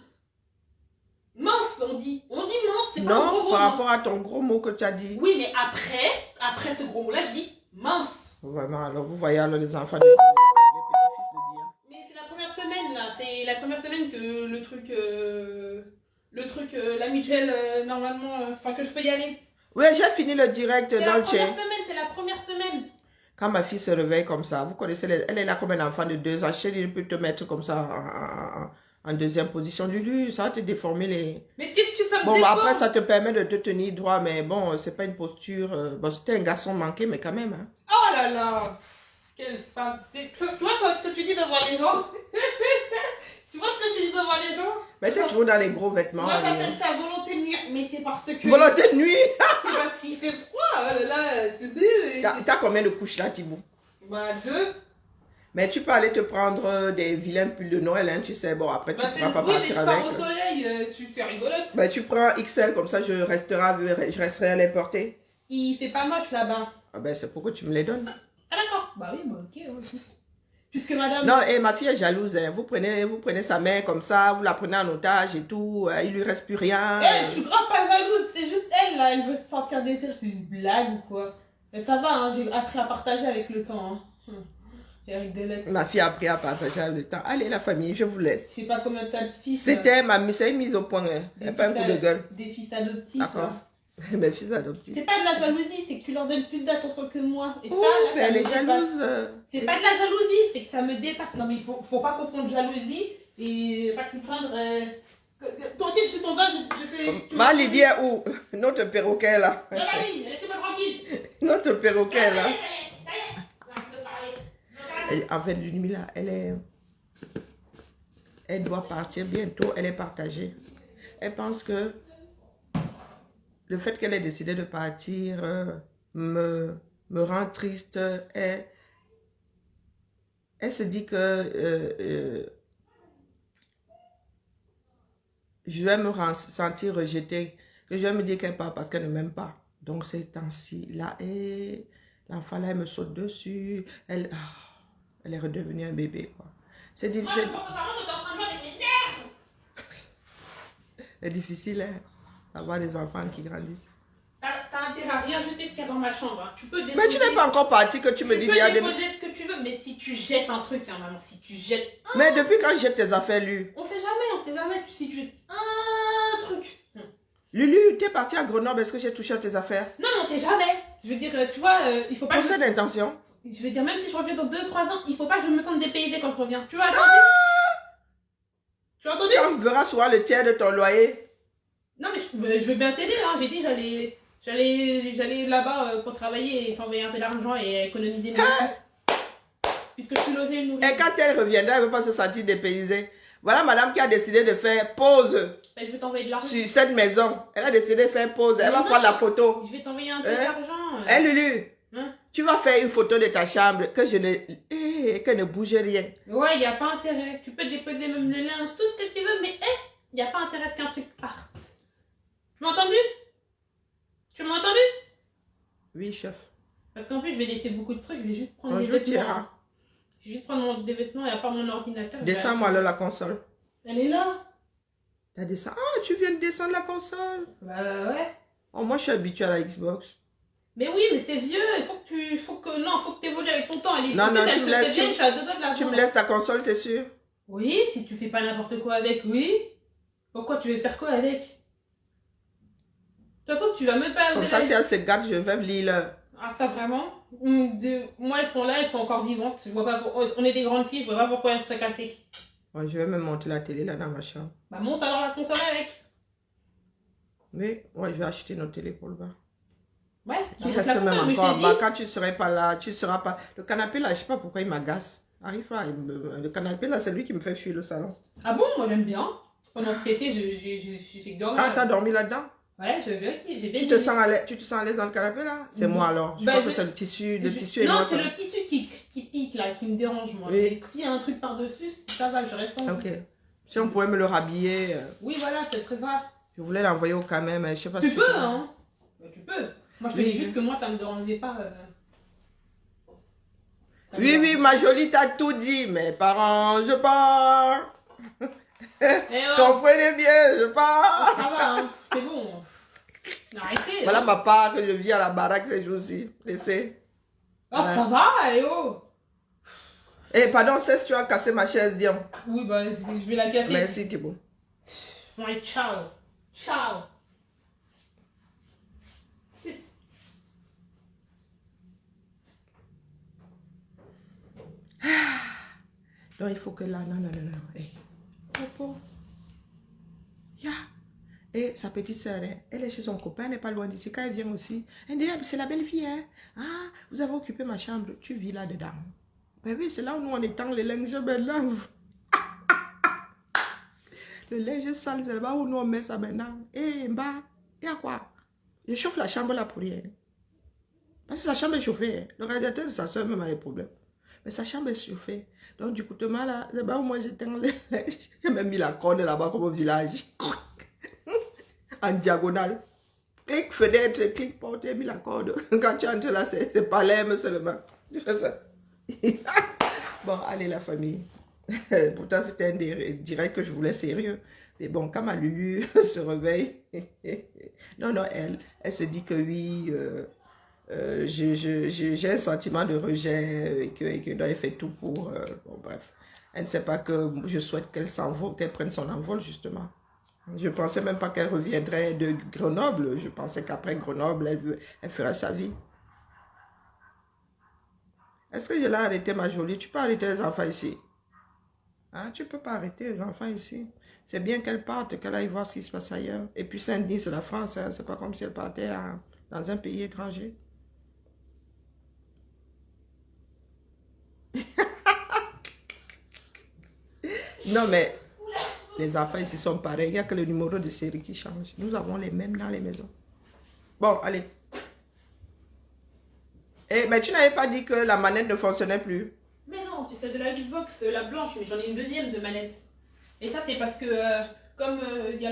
Mince, on dit. On dit mince, c'est pas un gros Non, mot. par mince. rapport à ton gros mot que tu as dit. Oui, mais après ce gros mot-là, je dis mince. Vraiment, alors vous voyez alors les enfants, les petits-fils de bien. Mais c'est la première semaine, là. C'est la première semaine que la mutuelle, normalement, enfin, que je peux y aller. Oui, j'ai fini le direct C'est la Dolce. première semaine, c'est la première semaine. Quand ma fille se réveille comme ça, vous connaissez, elle est là comme un enfant de 2 ans. Chérie, il peut te mettre comme ça en deuxième position. Lulu, ça va te déformer les... Mais qu'est-ce que tu fais? Bon, bah, après, ça te permet de te tenir droit, mais bon, c'est pas une posture... Bon, c'était un garçon manqué, mais quand même, hein. Oh là là. Quelle femme. Toi, ce que tu dis devant les gens. Tu vois ce que tu dis devant les gens? Mais t'es toujours dans les gros vêtements. Moi, Léon. j'appelle ça volonté de nuire. Mais c'est parce que... Volonté de nuit. C'est parce qu'il fait froid. Oh là là, c'est bien. T'as combien de couches là, Thibaut? Bah, 2. Mais tu peux aller te prendre des vilains pulls de Noël, hein, tu sais. Bon, après, tu Bah, ne pourras pas oui, mais partir je avec. pars au soleil, tu fais rigolote. Bah, tu prends XL, comme ça, je resterai à les porter. Il fait pas moche là-bas. Ah ben, c'est pourquoi tu me les donnes. Ah d'accord. Bah oui, bah ok. Ouais. Puisque madame... Non, et ma fille est jalouse, hein. Vous prenez sa mère comme ça, vous la prenez en otage et tout, il lui reste plus rien. Eh, je suis grave pas jalouse, c'est juste elle là, elle veut se sentir désir, c'est une blague ou quoi? Mais ça va, hein, j'ai appris à partager avec le temps. Hein. Et avec des lettres. Ma fille a appris à partager le temps. Allez, la famille, je vous laisse. Je sais pas combien t'as de fils. C'était c'est une mise au point, hein. des Pas un fils coup de gueule. Des fils adoptifs. D'accord. Là. Mes fils adoptifs. C'est pas de la jalousie, c'est que tu leur donnes plus d'attention que moi. Et ça, Oh, là, mais ça elle me est dépasse. jalouse. C'est pas de la jalousie, c'est que ça me dépasse. Non mais faut pas confondre jalousie et pas comprendre... Toi aussi, je suis ton gars, je t'ai... Ma Lydie est où? Notre perroquet là. Non, la vie, laissez-moi tranquille. Notre perroquet là. Ça y est, j'arrête de parler. En fait, Ludmilla, elle doit partir bientôt, elle est partagée. Elle pense que le fait qu'elle ait décidé de partir me rend triste. Elle se dit que je vais me sentir rejetée, que je vais me dire qu'elle part parce qu'elle ne m'aime pas. Donc ces temps-ci, là, l'enfant là, elle me saute dessus, elle est redevenue un bébé, quoi. C'est difficile. C'est difficile, hein, d'avoir des enfants qui grandissent. T'as intérêt à rien jeter ce qu'il y a dans ma chambre. Hein. Tu peux déposer... Mais tu n'es pas encore parti que tu me dis... Tu peux déposer ce que tu veux, mais si tu jettes un truc, hein, maman, si tu jettes... Mais depuis quand je jette tes affaires, Lu? On sait jamais. Si tu jettes un truc... Lulu, t'es parti à Grenoble, est-ce que j'ai touché à tes affaires? Non, mais on sait jamais. Je veux dire, tu vois, il faut pas... Pour cette intention. Je veux dire, même si je reviens dans 2-3 ans, il faut pas que je me sente dépaysée quand je reviens. Tu vois, tu as entendu? Tu verras souvent le tiers de ton loyer. Non, mais je veux bien t'aider, hein. J'ai dit j'allais là-bas pour travailler et t'envoyer un peu d'argent et économiser mes sous. Puisque je suis logée et nourrie. Et quand elle reviendra, elle ne veut pas se sentir dépaysée. Voilà madame qui a décidé de faire pause Ben, je vais t'envoyer de l'argent. sur cette maison. Elle a décidé de faire pause. Elle va prendre la photo. Je vais t'envoyer un peu d'argent. Hé Lulu, Hein? tu vas faire une photo de ta chambre que que ne bouge rien. Ouais, il n'y a pas intérêt. Tu peux déposer même le linge, tout ce que tu veux, mais il n'y a pas intérêt qu'un truc parte. Tu m'as entendu? Tu m'as entendu? Oui, chef. Parce qu'en plus, je vais laisser beaucoup de trucs. Je vais juste prendre des Bonjour, vêtements. Tira. Je vais juste prendre des vêtements et à part mon ordinateur. Descends-moi là la console. Elle est là. T'as descendu. Ah, tu viens de descendre la console. Bah ouais. Oh, moi, je suis habituée à la Xbox. Mais oui, mais c'est vieux. Il faut que tu évolues avec ton temps. Elle est... Non, en plus, non, elle tu se me laisses- fait bien, je suis à 2 doigts de la Tu me vendre. laisses ta console, t'es sûr? Oui, si tu fais pas n'importe quoi avec, oui. Pourquoi tu veux faire quoi avec? De toute façon, tu vas même pas... Comme ça, si elle se gâte, je vais me lire. Ah, ça vraiment? Moi, elles sont là, elles sont encore vivantes. Je vois pas on est des grandes filles, je vois pas pourquoi elles seraient cassées. Ouais, je vais même monter la télé là dans ma chambre. Bah, monte alors la console avec. Mais, ouais, je vais acheter nos télé pour le bas. Ouais, Qui monte reste la même console, mais je encore t'ai en bas. dit. Quand tu serais pas là, tu seras pas. Le canapé là, je sais pas pourquoi il m'agace. Arrive là, le canapé là, c'est lui qui me fait fuir le salon. Ah bon, moi j'aime bien. Pendant cet été, j'ai dormi. Ah, t'as dormi là-dedans? Ouais, j'ai bien Tu te sens à l'aise dans le canapé là? C'est moi alors. Je Bah, crois que c'est le tissu. Le tissu est Non, moi. c'est le tissu qui pique là, qui me dérange moi. Oui. Mais s'il y a un truc par-dessus, ça va, je reste en Ok. Si on pouvait me le rhabiller. Oui, voilà, c'est très ça. Je voulais l'envoyer au camé, mais je sais pas Tu si. peux, hein. Bah, tu peux. Moi, je te Oui, dis juste que moi, ça me dérangeait pas. Ça me Oui, dérangeait ma jolie, t'as tout dit, mais parents, je pars. Eh oh, Comprenez bien, je pars. ça va, hein. C'est bon. Arrêtez. Voilà Hein. ma part que je vis à la baraque ces jours-ci. Laissez. Oh, ça va, eh oh. Eh, pardon, c'est tu as cassé ma chaise, dis. Oui, bah, je vais la casser. Merci, Thibaut. Ouais, ciao. Ciao. Non, il faut que là, non. Eh. Popo. Ya. Et sa petite soeur, elle est chez son copain, elle n'est pas loin d'ici. Quand elle vient aussi, elle dit, c'est la belle fille, hein. Ah, vous avez occupé ma chambre, tu vis là-dedans. Ben oui, c'est là où nous on étend les linges, ben lave. Le linge sale, c'est là où nous on met ça maintenant. Et bah, il y a quoi? Je chauffe la chambre là pour rien. Parce que sa chambre est chauffée. Hein. Le radiateur de sa soeur même a des problèmes. Mais sa chambre est chauffée. Donc du coup, là, c'est là où moi j'éteins les linges. J'ai même mis la corde là-bas comme au village. En diagonale. Clic fenêtre, clic porte, j'ai mis la corde. Quand tu entres là, c'est pas l'aime seulement. Tu fais ça. Bon, allez la famille. Pourtant, c'était un direct que je voulais sérieux. Mais bon, quand ma Lulu se réveille, non, elle se dit que oui, j'ai un sentiment de rejet et que doit fait tout pour... bon, bref. Elle ne sait pas que je souhaite qu'elle s'envole, qu'elle prenne son envol, justement. Je ne pensais même pas qu'elle reviendrait de Grenoble. Je pensais qu'après Grenoble, elle ferait sa vie. Est-ce que je l'ai arrêté, ma jolie? Tu peux arrêter les enfants ici. Hein? Tu ne peux pas arrêter les enfants ici. C'est bien qu'elle parte, qu'elle aille voir ce qui se passe ailleurs. Et puis Saint-Denis, c'est la France. Hein? C'est pas comme si elle partait dans un pays étranger. Non, mais les enfants ici sont pareils. Il n'y a que le numéro de série qui change. Nous avons les mêmes dans les maisons. Bon, allez. Eh, mais tu n'avais pas dit que la manette ne fonctionnait plus. Mais non, c'est celle de la Xbox, la blanche, mais j'en ai une deuxième de manette. Et ça, c'est parce que, comme il y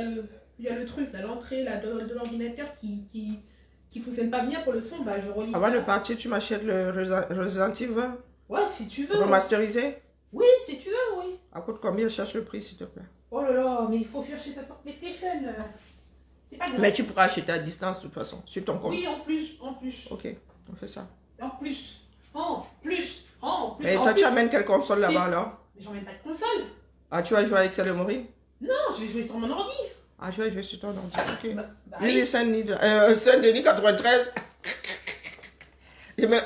a le truc, l'entrée de l'ordinateur qui fonctionne pas bien pour le son, bah je relis Avant ça. de partir, tu m'achètes le Resident Evil Ouais, si tu veux. remasterisé. Oui, si tu veux, oui. À coûte combien? Cherche le prix, s'il te plaît. Oh là là, mais il faut chercher ta sorte PlayStation. C'est pas grave. Mais tu pourras acheter à distance, de toute façon, sur ton compte. Oui, en plus. Ok, on fait ça. En plus. Et toi, tu amènes quelle console là-bas, alors? Mais j'en mets pas de console. Ah, tu vas jouer avec celle de Maureen? Non, je vais jouer sur mon ordi. Ah, tu vas jouer sur ton ordi, ok. Bah Oui, oui. les Saint-Denis 93. Je me...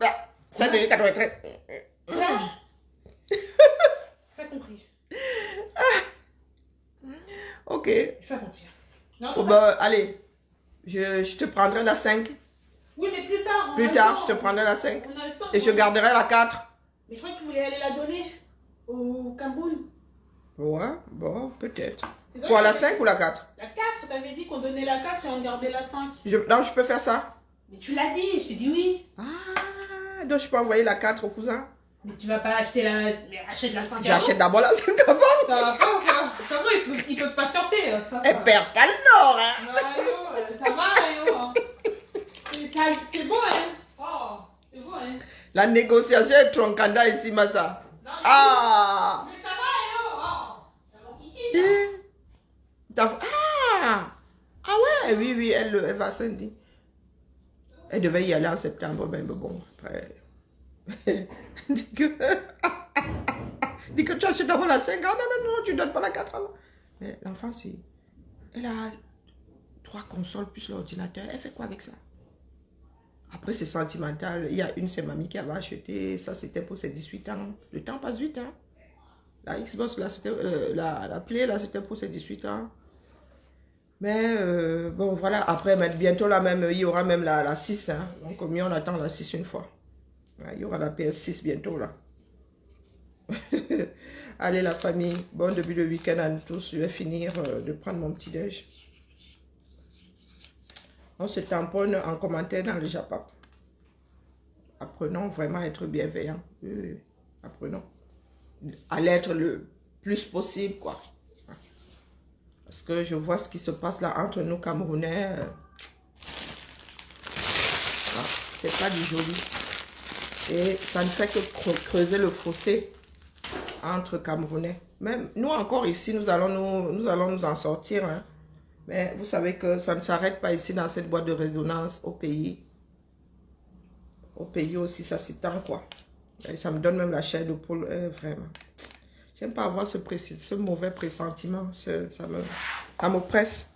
Ah, Saint-Denis 93. Pas compris. Ok. J'ai pas compris. Non, Oh, bah, allez, je te prendrai la 5. Oui, mais plus tard. Plus tard, je te prendrai la 5. On a le temps. Et je garderai la 4. Mais je crois que tu voulais aller la donner au Cameroun. Ouais, bon, peut-être. C'est vrai Quoi, que la 5 ou la 4? La 4, t'avais dit qu'on donnait la 4 et on gardait la 5. Non, je peux faire ça. Mais tu l'as dit, je t'ai dit oui. Ah, donc je peux envoyer la 4 au cousin. Mais tu vas pas acheter la... Mais achète la 5 J'achète d'abord la 5 avant. Ça va pas ou quoi? Ça va, ils peuvent patienter. Ça va. Elle perd pas le nord, hein. Ah, yo, ça va, yo. C'est beau, hein. Oh, c'est beau, hein. La négociation est troncanda ici, Massa. Non, Ah. mais ça va, yo. Oh, ça va kiki. Ah ouais, oui, elle va Saint-Denis. Elle devait y aller en septembre, mais bon, après... Dis que tu achètes d'abord la 5. Ah non, tu ne donnes pas la 4 avant. Mais l'enfant, elle a 3 consoles plus l'ordinateur. Elle fait quoi avec ça? Après, c'est sentimental. Il y a une, c'est mamie qui avait acheté. Ça, c'était pour ses 18 ans. Le temps passe vite, hein. La Xbox, là, c'était... la Play, là, c'était pour ses 18 ans. Mais, bon, voilà. Après, mais bientôt, là, même, il y aura même la 6, hein. Donc, au mieux, on attend la 6 une fois. Il y aura la PS6 bientôt, là. Allez, la famille. Bon début de week-end à nous tous. Je vais finir de prendre mon petit-déj. On se tamponne en commentaire dans le Japap. Apprenons vraiment à être bienveillants. Apprenons à l'être le plus possible, quoi. Parce que je vois ce qui se passe là entre nous Camerounais. c'est pas du joli. Et ça ne fait que creuser le fossé entre Camerounais. Même nous encore ici, nous allons nous en sortir. Hein. Mais vous savez que ça ne s'arrête pas ici dans cette boîte de résonance au pays. Au pays aussi, ça s'étend quoi. Et ça me donne même la chair de poule, vraiment. J'aime pas avoir ce mauvais pressentiment. Ça me presse.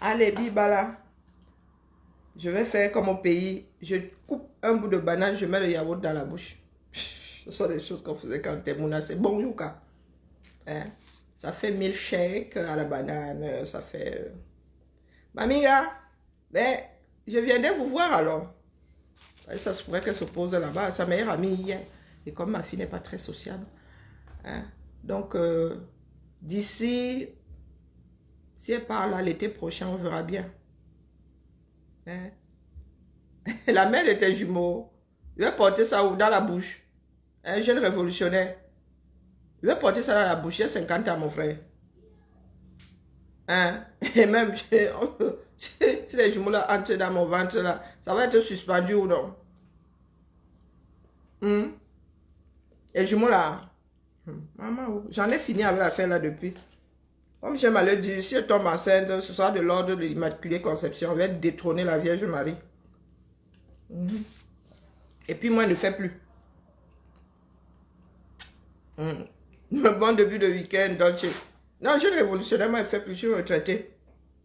Allez, bibala. Je vais faire comme au pays. Je coupe un bout de banane, je mets le yaourt dans la bouche. Ce sont des choses qu'on faisait quand on était mouna. C'est bon, Yuka. Hein? Ça fait milkshake à la banane. Ça fait... Mamiga, ben, je viendrai vous voir alors. Ça se pourrait qu'elle se pose là-bas. Sa meilleure amie hier. Et comme ma fille n'est pas très sociable. Hein? Donc, d'ici, si elle part là l'été prochain, on verra bien. Hein? La mère de tes jumeaux, il va porter ça dans la bouche. Un jeune révolutionnaire. Il va porter ça dans la bouche. Il a 50 ans, mon frère. Hein? Et même, si les jumeaux là entrent dans mon ventre, là, ça va être suspendu ou non? Les jumeaux là, maman, j'en ai fini avec l'affaire là depuis. Comme j'aime à le dire, si elle tombe enceinte, ce sera de l'ordre de l'Immaculée Conception. On va détrôner la Vierge Marie. Et puis moi, elle ne fait plus. Bon début de week-end, Dolce. Non, je suis révolutionnaire, moi, elle ne fait plus, je suis retraité.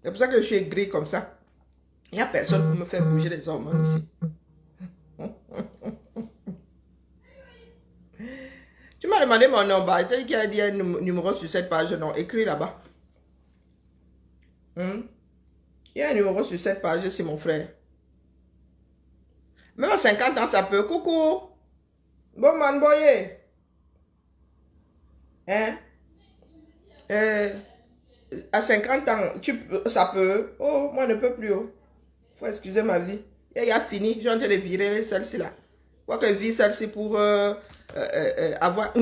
C'est pour ça que je suis gris comme ça. Il n'y a personne pour me faire bouger les hormones ici. Tu m'as demandé mon nom, bah, tu as dit qu'il y a un numéro sur cette page, non, écris là-bas. Il y a un numéro sur cette page, c'est mon frère. Même à 50 ans, ça peut. Coucou. Bon man, boye. Hein? À 50 ans, ça peut. Oh, moi, je ne peux plus. Oh. Faut excuser ma vie. Il a fini. J'ai en train de virer celle-ci là. Quoi que vire celle-ci pour avoir.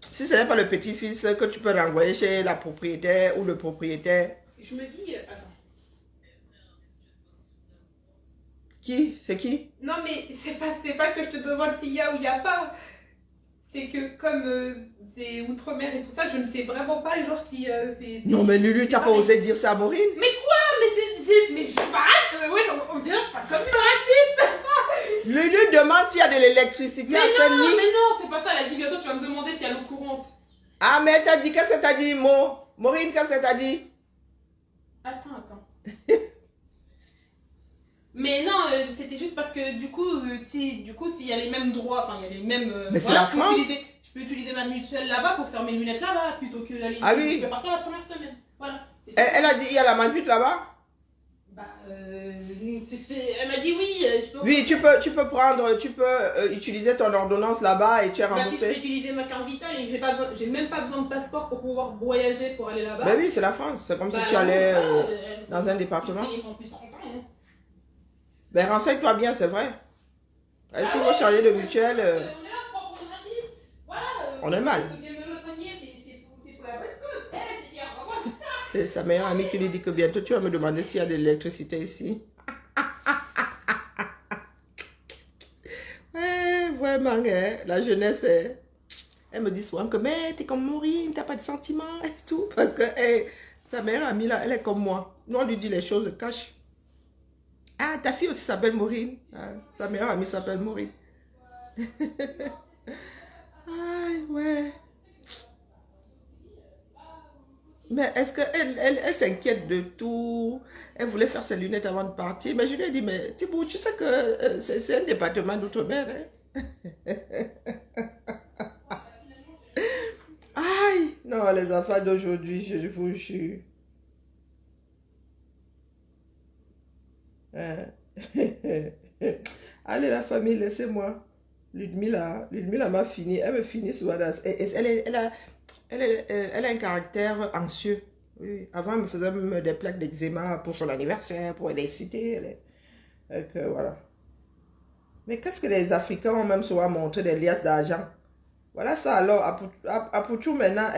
Si ce n'est pas le petit-fils que tu peux renvoyer chez la propriétaire ou le propriétaire. Je me dis... Attends. Qui? C'est qui? Non mais c'est pas que je te demande s'il y a ou il n'y a pas. C'est que comme c'est outre-mer et tout ça, je ne sais vraiment pas genre si c'est... Non mais Lulu, tu n'as pas osé dire ça à Maureen? Mais quoi? Mais je sais pas. Ouais, on dirait que je parle comme une raciste. Lulu demande s'il y a de l'électricité à Saint-Denis. Mais non, c'est pas ça. Elle a dit bientôt tu vas me demander s'il y a l'eau courante. Ah mais elle t'a dit, qu'est-ce que t'as dit, Maureen, qu'est-ce que t'as dit? Attends. Mais non, c'était juste parce que du coup, s'il y a les mêmes droits, enfin il y a les mêmes... mais c'est la France. Je peux utiliser ma mutuelle là-bas pour faire mes lunettes là-bas plutôt que d'aller... Ah oui. Je peux partir la première semaine. Voilà. Elle a dit, il y a la manpute là-bas? Bah, elle m'a dit oui. Oui, tu peux utiliser ton ordonnance là-bas et tu es remboursé. Si je peux utiliser ma carte vitale et j'ai même pas besoin de passeport pour pouvoir voyager, pour aller là-bas. Ben oui, c'est la France. C'est comme si tu allais dans un département. En plus 30 ans, hein. Ben renseigne-toi bien, c'est vrai. Et si vous changez de mutuelle, On est là pour voilà, on est mal. C'est sa meilleure amie qui lui dit que bientôt tu vas me demander s'il y a de l'électricité ici. Ouais, vraiment, hein, la jeunesse, elle me dit souvent que mais t'es comme Maureen, t'as pas de sentiments et tout. Parce que ta meilleure amie là, elle est comme moi. Nous on lui dit les choses, elle cache. Ah, ta fille aussi s'appelle Maureen. Ah, sa meilleure amie s'appelle Maureen. Aïe, ouais. Mais est-ce qu'elle elle s'inquiète de tout? Elle voulait faire ses lunettes avant de partir. Mais je lui ai dit, mais Thibaut, tu sais que c'est un département d'outre-mer. Hein? Aïe, non, les enfants d'aujourd'hui, je vous jure. Allez, la famille, laissez-moi. Ludmila m'a fini. Elle me finit souvent. Elle a un caractère anxieux. Oui. Avant, elle me faisait même des plaques d'eczéma pour son anniversaire, pour l'exciter. Voilà. Mais qu'est-ce que les Africains ont même souvent montré des liasses d'argent? Voilà ça alors. À Poutou maintenant,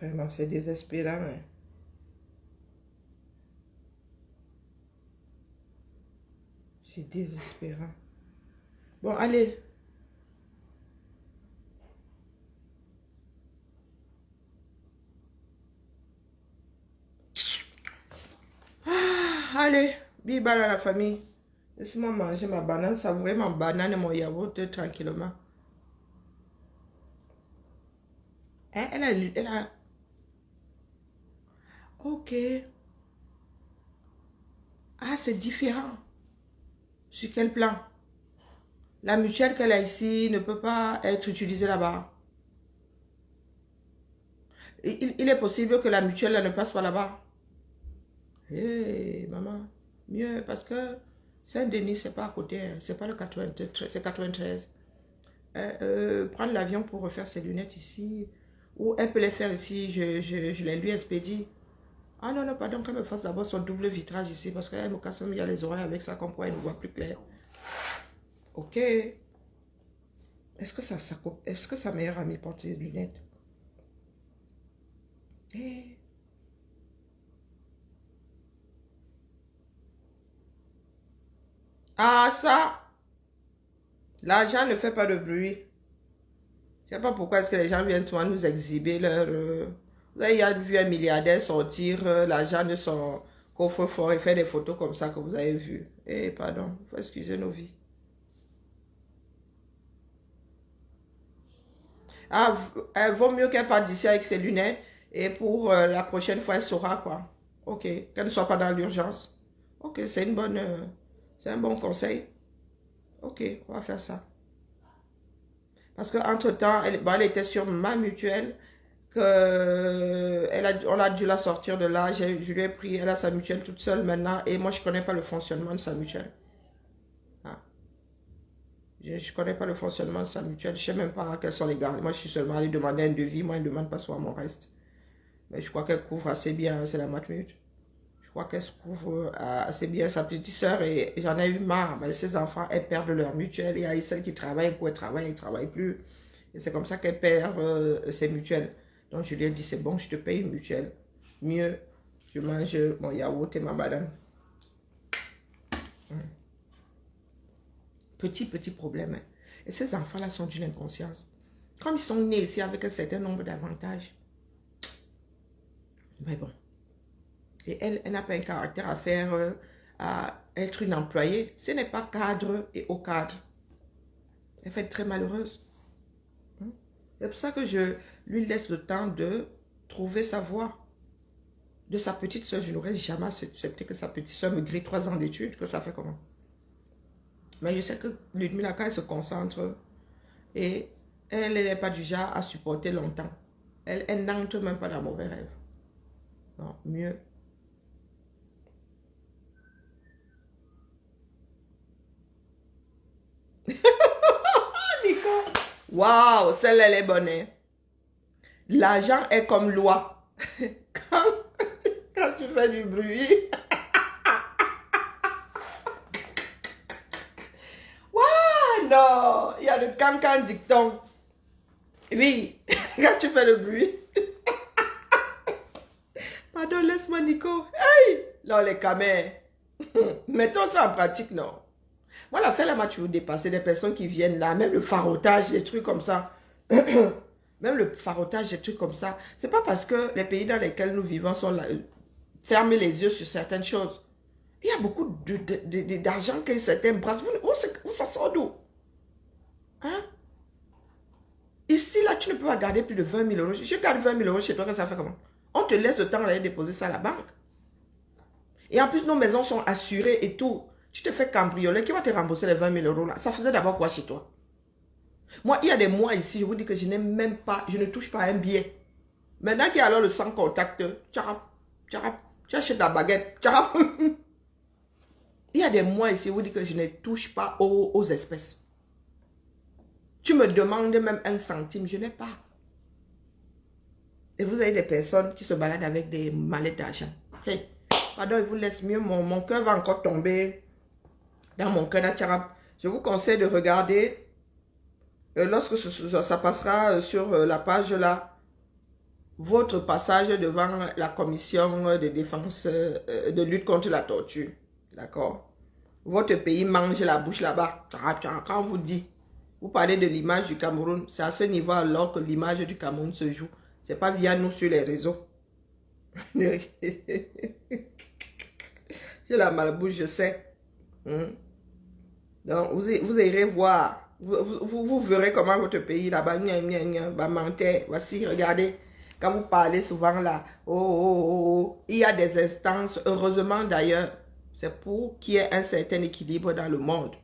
Vraiment, c'est désespérant. Hein. C'est désespérant. Bon, allez. Allez, bibal à la famille. Laisse-moi manger ma banane, savourer ma banane et mon yaourt tranquillement. Hein, elle a... Ok. Ah, c'est différent. Sur quel plan? La mutuelle qu'elle a ici ne peut pas être utilisée là-bas. Il est possible que la mutuelle là, ne passe pas là-bas. Hé, maman. Mieux, parce que Saint-Denis, c'est pas à côté. Hein. C'est pas le 93, c'est 93. Prendre l'avion pour refaire ses lunettes ici. Ou elle peut les faire ici, je les lui expédie. Ah non, non, pardon, qu'elle me fasse d'abord son double vitrage ici. Parce qu'elle me casse même les oreilles avec ça, comme quoi elle ne voit plus clair. Ok. Est-ce que sa meilleure amie porte des lunettes? Eh. Ah, ça! L'argent ne fait pas de bruit. Je ne sais pas pourquoi est-ce que les gens viennent souvent nous exhiber leur... Vous avez vu un milliardaire sortir l'argent de son coffre-fort et faire des photos comme ça que vous avez vu. Eh, pardon, il faut excuser nos vies. Ah, elle vaut mieux qu'elle parte d'ici avec ses lunettes et pour la prochaine fois, elle saura quoi. Ok, qu'elle ne soit pas dans l'urgence. Ok, c'est une bonne... c'est un bon conseil. Ok, on va faire ça. Parce qu'entre-temps, elle était sur ma mutuelle. On a dû la sortir de là. Je lui ai pris, elle a sa mutuelle toute seule maintenant. Et moi, je ne connais pas le fonctionnement de sa mutuelle. Ah. Je ne connais pas le fonctionnement de sa mutuelle. Je ne sais même pas quels sont les gars. Moi, je suis seulement allé demander un devis. Moi, elle ne demande pas soit mon reste. Mais je crois qu'elle couvre assez bien. C'est la Matmut. Je crois qu'elle se couvre assez bien. Sa petite soeur, et j'en ai eu marre. Mais ses enfants, elles perdent leur mutuelle. Il y a celles qui travaillent. Un coup, elles travaillent, elles ne travaillent plus. Et c'est comme ça qu'elle perd ses mutuelles. Donc, je lui ai dit, c'est bon, je te paye une mutuelle. Mieux, je mange mon yaourt et ma banane. Petit problème. Hein. Et ces enfants-là sont d'une inconscience. Comme ils sont nés ici avec un certain nombre d'avantages. Mais bon. Et elle n'a pas un caractère à faire, à être une employée. Ce n'est pas cadre et au cadre. Elle fait très malheureuse. C'est pour ça que je lui laisse le temps de trouver sa voie. De sa petite soeur, je n'aurais jamais accepté que sa petite soeur me grille 3 ans d'études, que ça fait comment. Mais je sais que Ludmila, quand elle se concentre, et elle n'est pas du genre à supporter longtemps. Elle n'entre même pas dans mauvais rêve. Non, mieux. Nico! Waouh, celle-là, elle est bonne. Hein? L'argent est comme loi. Quand tu fais du bruit. Waouh, non, il y a le cancan dicton. Oui, quand tu fais le bruit. Pardon, laisse-moi, Nico. Hey! Non, les camères. Mettons ça en pratique, non. Moi, la fin, là, m'a toujours dépassé des personnes qui viennent là, même le farotage, des trucs comme ça. Même le farotage, des trucs comme ça. C'est pas parce que les pays dans lesquels nous vivons sont là, fermer les yeux sur certaines choses. Il y a beaucoup d'argent que certains brassent. Où ça sort d'où? Hein? Ici, là, tu ne peux pas garder plus de 20 000 euros. Je garde 20 000 euros chez toi, que ça fait comment? On te laisse le temps d'aller déposer ça à la banque. Et en plus, nos maisons sont assurées et tout. Tu te fais cambrioler, qui va te rembourser les 20 000 euros là? Ça faisait d'abord quoi chez toi? Moi, il y a des mois ici, je vous dis que je n'ai même pas, je ne touche pas un billet. Maintenant qu'il y a alors le sans contact, tu achètes la baguette, Il y a des mois ici, je vous dis que je ne touche pas aux espèces. Tu me demandes même 1 centime, je n'ai pas. Et vous avez des personnes qui se baladent avec des mallettes d'argent. Hey, pardon, il vous laisse mieux. Mon cœur va encore tomber dans mon cœur naturel. Je vous conseille de regarder lorsque ça passera sur la page là, votre passage devant la commission de défense, de lutte contre la torture. D'accord? Votre pays mange la bouche là-bas. Quand on vous dit, vous parlez de l'image du Cameroun, c'est à ce niveau alors que l'image du Cameroun se joue. C'est pas via nous sur les réseaux. J'ai la malbouche, je sais. Donc, vous irez voir. Vous verrez comment votre pays là-bas, voici, regardez. Quand vous parlez souvent là, il y a des instances, heureusement d'ailleurs, c'est pour qu'il y ait un certain équilibre dans le monde.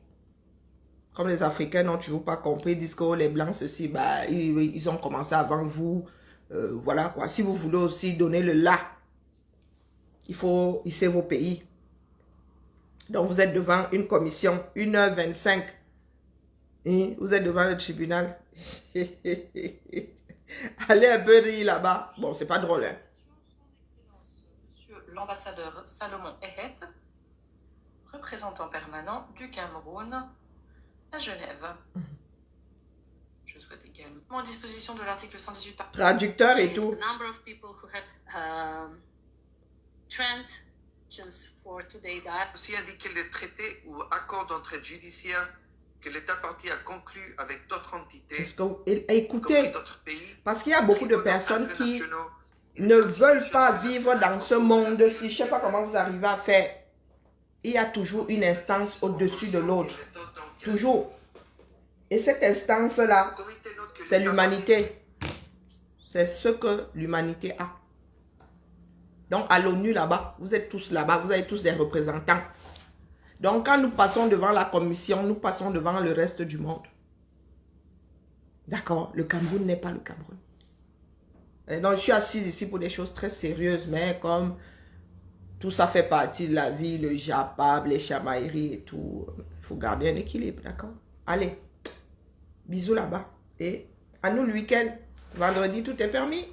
Comme les Africains n'ont toujours pas compris, ils disent que les Blancs, ceci, bah, ils ont commencé avant vous. Voilà quoi. Si vous voulez aussi donner le là, il faut hisser vos pays. Donc vous êtes devant une commission, 1h25. Et vous êtes devant le tribunal. Allez un peu rire là-bas. Bon, c'est pas drôle, hein. Monsieur l'ambassadeur Salomon Ehet, représentant permanent du Cameroun à Genève. Je souhaite également en disposition de l'article 118 par Traducteur et tout. Aussi indiquer les traités ou accords d'entraide judiciaire que l'État partie a conclu avec d'autres entités, Écoutez, d'autres pays, parce qu'il y a beaucoup de personnes qui ne veulent pas vivre dans ce monde-ci. Je ne sais pas comment vous arrivez à faire. Il y a toujours une instance au-dessus de l'autre. Toujours. Et cette instance-là, c'est l'humanité. C'est ce que l'humanité a. Donc, à l'ONU, là-bas, vous êtes tous là-bas, vous avez tous des représentants. Donc, quand nous passons devant la commission, nous passons devant le reste du monde. D'accord, le Cameroun n'est pas le Cameroun. Et donc, je suis assise ici pour des choses très sérieuses, mais comme tout ça fait partie de la vie, le japab, les chamailleries et tout, il faut garder un équilibre, d'accord? Allez, bisous là-bas. Et à nous le week-end, vendredi, tout est permis.